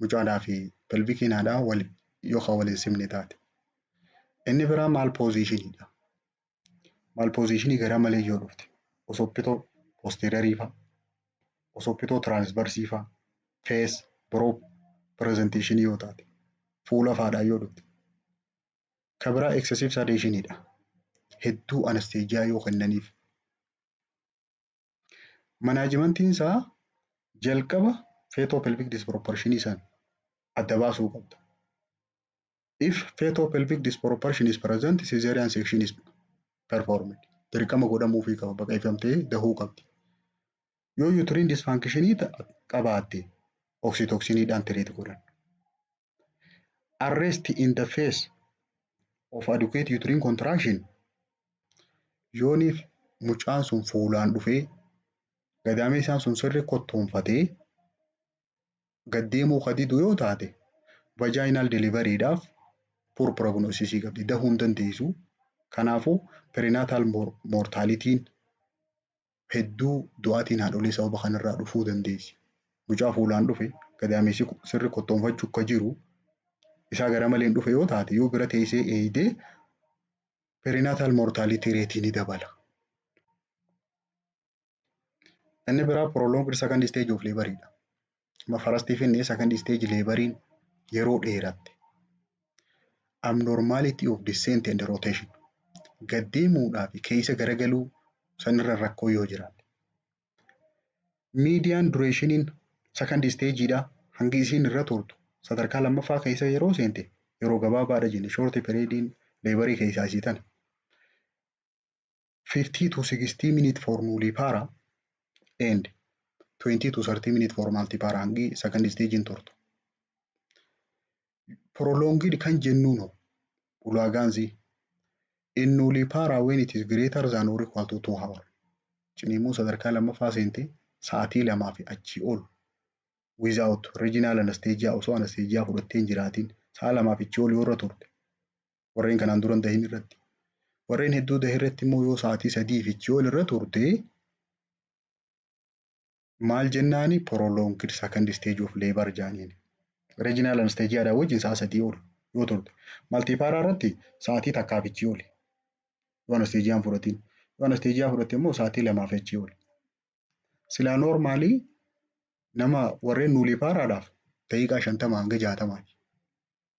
mucaadhaa fi pelvikiin haadhaa yoo kan waliin simne taate. Inni biraa malpositionidha. malpositionii gara malee yoo dhufte osoppitoo posterior fa'a osoppitoo transversii fa'a face prop presentation yoo taate fuula faadhaa yoo dhufte kabira excessive sedationidha hedduu anesthesia yoo kennaniif manaajimentiin isaa jalqaba fetal pelvic disproportion san adda baasuu qabda. If fetal pelvic disproportion is present, cesarean section is performed. Dirqama godhamuufii qaba baqa ifamtee dahuu qabdi. Yoo uterine dysfunctionii qabaatte oxytociniidhaan treat godhan. Arrest in the face of adequate uterine contraction yooniif mucaan sun fuulaan dhufee gadaamee isaan sun sirri kottoonfatee gaddeemuu kadidu yoo taate vaginal deliveryidhaaf poor prognosis qabdi dahuu hin dandeessu. Kanaafuu perinatal mortalitiin hedduu du'aatiin haadholee sababa kanarraa dhufuu dandeessi. Mucaa fuulaan dhufe gadaamessi sirri kottoonfachuu akka jiru isaa gara maleen dhufe yoo taate yoo bira teessee eeyidee perinatal mortality rate ni dabala. Inni biraa prolonged second stage of laboridha. First fi second stage laboriin yeroo dheeratte. Abnormality of descent and rotation. Gaddeemuudhaa fi keessa garagaluu sanirra rakkoo yoo jiraate. Median durationiin second stageidha hangi isiin irra turtu sadarkaa lammaffaa keessa yeroo seente yeroo gabaabaadha jenne short periodiin laborii keessaa isiitan. 50 to 60 minutes for nullipara and 20 to 30 minutes for multipara hangi second stagein turtu. Prolonged kan jennuun ulaagaan in nullipara when it is greater than or equal to 2 hours. Ciniimuu sadarkaa lammaffaa seente sa'aatii lamaa fi achii ol without regional anesthesia osoo anesthesia fudhattee hin jiraatin sa'a lamaa fi achii ol yoo irra turte warreen kanaan duran dahin irratti warreen hedduu dahin irratti immoo yoo sa'aatii 3 fi achii ol irra turte maal jennaani prolonged second stage of labor jaaniin. Regional anesthesia dha wajjin sa'a 3 ol yoo turte multipara irratti sa'aatii takkaa fi achii ol yoo anesthesiaan fudhatin yoo anesthesia fudhatte immoo sa'aatii lamaa fi achii ol. Silaa normaalii nama warreen nulliparaadhaaf daqiiqaa 50 hanga 60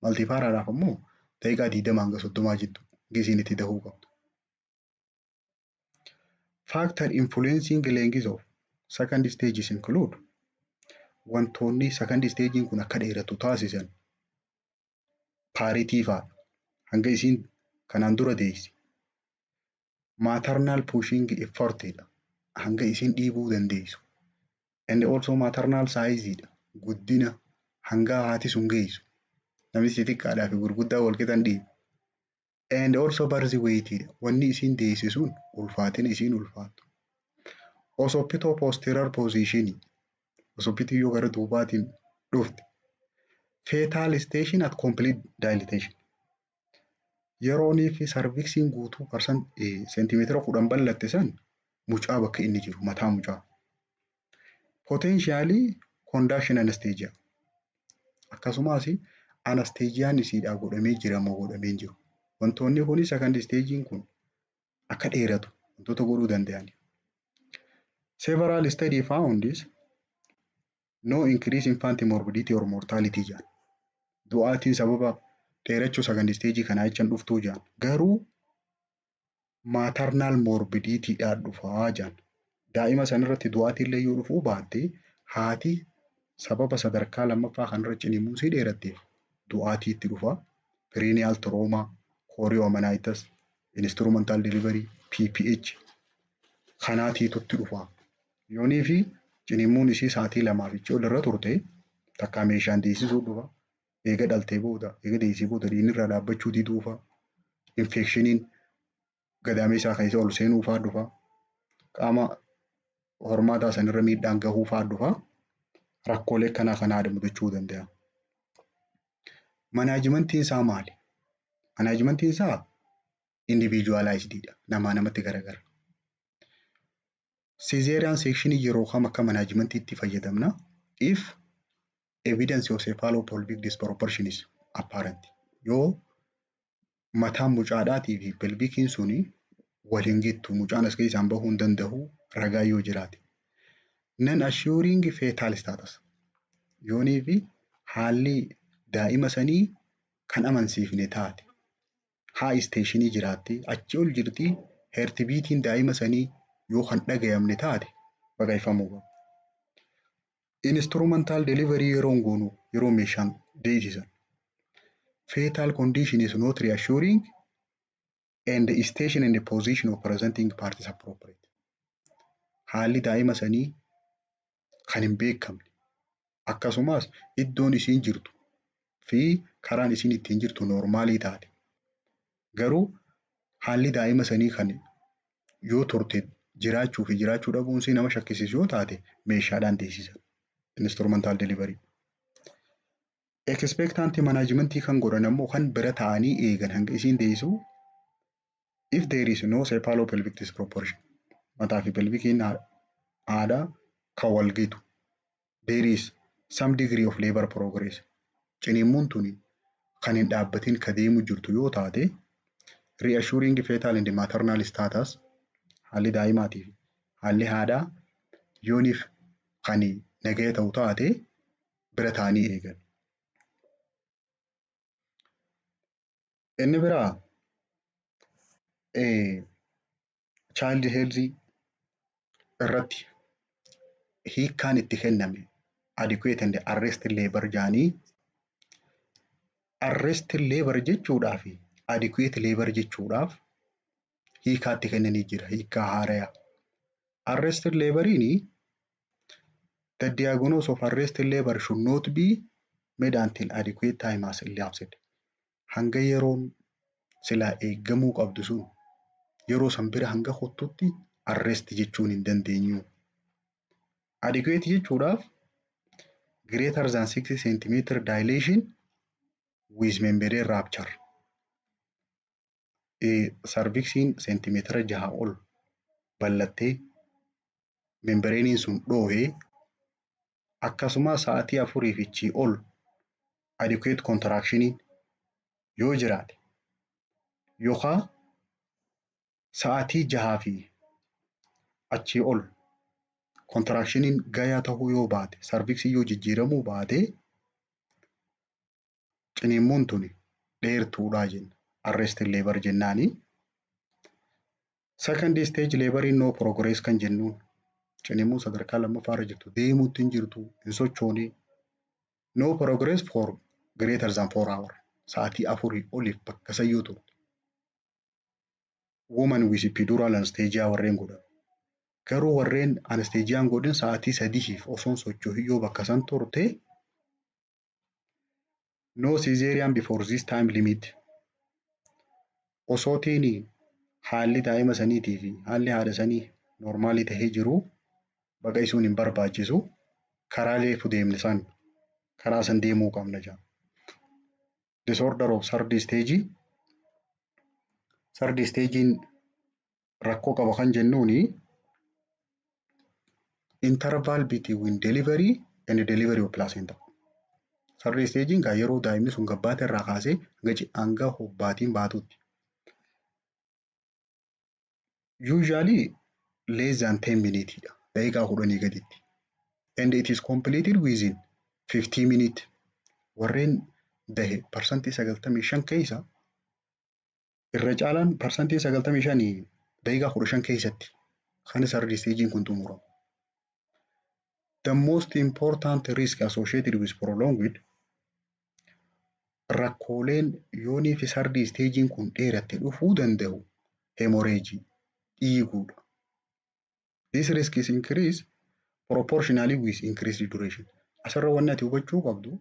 multiparaadhaaf immoo daqiiqaa 20 hanga 30 jiddu gisiin itti dahuu qabdu. Factor influencing length of second stages include wantoonni second stagein kun akka dheeratu taasisan parity fa'aa hanga isiin kanaan dura deessi. Maternal pushing effortidha hanga isiin dhiibuu dandeessu. And also maternal size guddina hanga haati sun geessu. Namni xixiqqaadhaa fi gurguddaa wal qixan dhiibu. And also birth weight wanni isiin deessisuun ulfaatina isiin ulfaattu. Osoppitoo posterior position osoppitii yoo gara duubaatiin dhufte. Fetal station at complete dilatation. Yeroonii fi cervixiin guutuu seentimeetira 10 bal'atte san mucaa bakka inni jiru mataa mucaa. Potentially conduction anesthesia. Akkasumas anestesiaan isiidhaa godhamee jira moo godhamee hin jiru. Wantoonni kun second stagein kun akka dheeratu wantoota godhuu danda'an. Several studies found no increase in infant morbidity or mortality jaan. Du'aatiin sababa dheerachuu second stage kanaa jechaan dhuftuu jaan. Garuu maternal morbidity dhaan dhufaa jaan. Daa'ima sanirratti du'aatiin illee yoo dhufuu baatte haati sababa sadarkaa lammaffaa kanarra ciniinsuu sii dheeratteef du'aatii itti dhufa. Perineal trauma, chorioamnitis, instrumental delivery, PPH kanaatiitutti dhufa. Yoonii fi ciniinsuun isii sa'aatii lamaa fi achii ol irra turte takka meeshaan deessisuu dhufa. Eega dhaltee booda eega deessii booda dhiigni dhaabbachuu diduufa. Infekshiniin gadaamee isaa keessa ol seenuufaa dhufa. Qaama hormaataa sanirra miidhaan gahuufaa dhufa. Rakkoolee kanaa mudachuu danda'a. Manaajimentiin isaa maali? Manaajimentiin isaa individualizedidha. Namaa namatti garagara. Caesarean section yeroo kam akka manaajimentiitti fayyadamna? If evidence of cephalopelvic disproportion is apparent. Yoo mataan mucaadhaatii fi pelvikiin suni waliin gettu mucaan as keessaan bahuu hin danda'u ragaa yoo jiraate. Non-assuring fetal status yoonii fi haalli daa'ima sanii kan amansiifne taate haa isteeshinii jiraatte achi ol jirti heertibiitiin daa'ima sanii yoo kan dhagayamne taate baqaifamuu qaba. Instrumental delivery yeroo goonu yeroo meeshaan deessisan. Fetal condition is not reassuring and the station and the position of presenting part is appropriate. Haalli daa'ima sanii kan hin beekamne akkasumas iddoon isiin jirtu fi karaan isiin ittiin jirtu noormaalii taate. Garuu haalli daa'ima sanii kan yoo turte jiraachuu fi jiraachuu dhabuun isii nama shakkisiisu yoo taate meeshaadhaan deessisan. Instrumental delivery. Expectant management kan godhan ammoo kan bira ta'anii eegan hanga isiin deessu if there is no cephalopelvic disproportion. Mataa fi pelvikiin haadha kan wal gitu. There is some degree of labor progress. Ciniinsuun tuni kan hin dhaabbatin ka deemu jirtu yoo taate reassuring fetal and maternal status haalli daa'imaatii fi haalli haadhaa yooniif kan nagaya ta'u taate bira ta'anii eegan. Inni biraa child health irratti hiikkaan itti kenname adequate and arrested labor jaanii arrested labor jechuudhaa fi adequate labor jechuudhaaf hiikkaa itti kennanii jira hiikkaa haarayaa. Arrested laboriin the diagnosis of arrested labor should not be made until adequate time has elapsed. Hanga yeroon silaa eeggamuu qabdu sun yeroo san bira hanga kottutti arrest jechuun hin dandeenyu. Adequate jechuudhaaf greater than 6 cm dilation with membrane rupture. Cervixiin seentimeetira 6 ol bal'attee membranein sun dhoohee akkasumas sa'aatii 4 fi achii ol adequate contractioniin yoo jiraate yookaan sa'aatii 6 fi achii ol contractioniin gayaa ta'uu yoo baate cervixii yoo jijjiiramuu baate ciniinsuun tuni dheertuudhaa jenna arrested labor jennaani. Second stage labor in no progress kan jennuun ciniinsuun sadarkaa lammaffaarra jirtu deemuutti hin jirtu hin sochoone no progress for greater than 4 hours sa'aatii 4 oliif bakka sayyoo turte. Woman with epidural anesthesia warreen godhan. Garuu warreen anesteejiyaan godhan sa'aatii 3 osoon socho'ii yoo bakka san turte no cesarean before this time limit. Osootiin haalli daa'ima saniitii fi haalli haadha sanii noormaalii tahee jiru baqaqsuun hin barbaachisu karaa reefu deemne san karaa san deemuu qabna jaa. Disorder of third stage. Third stagein rakkoo qaba kan jennuuni interval between delivery and delivery of placenta. Third stagein gaa yeroo daa'imni sun gabbaata irraa kaasee hanga hobbaatiin baatutti. Usually less than 10 minutes daqiiqaa 10 gaditti. And it is completed within 15 minutes. Warreen dahe parsantii 95 keessa irra caalaan parsantii 95 daqiiqaa 15 keessatti kan third stagein kun xumurama. The most important risk associated with prolonged rakkooleen yoonii fi third stagein kun dheeratte dhufuu danda'u hemorrhage dhiiguudha. This risk is increased proportionally with increased duration. Asirra wanni ati hubachuu qabdu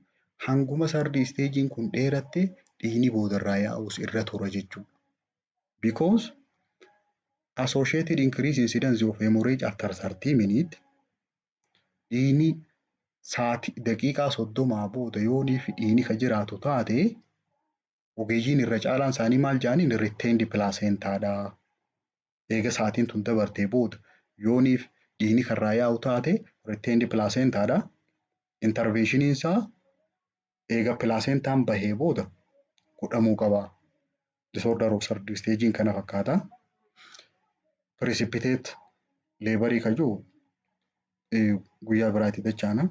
hanguma third stagein kun dheeratte dhiigni boodarraa yaa'us irra tura jechuudha. Because associated increased incidence of hemorrhage after 30 minutes dhiigni daqiiqaa 30 booda yoonii fi dhiigni ka jiraatu taate ogeeyyiin irra caalaan isaanii maal jedhaniin retained placentaadha. Eega sa'aatiin tun dabartee booda yooniif dhiigni karraa yaa'u taate retained placentaadha. Interventioniin isaa eega placentaan bahee booda godhamuu qaba. Disorder of third stagein kana fakkaata. precipitate laborii ka jiru guyyaa biraati jechaana.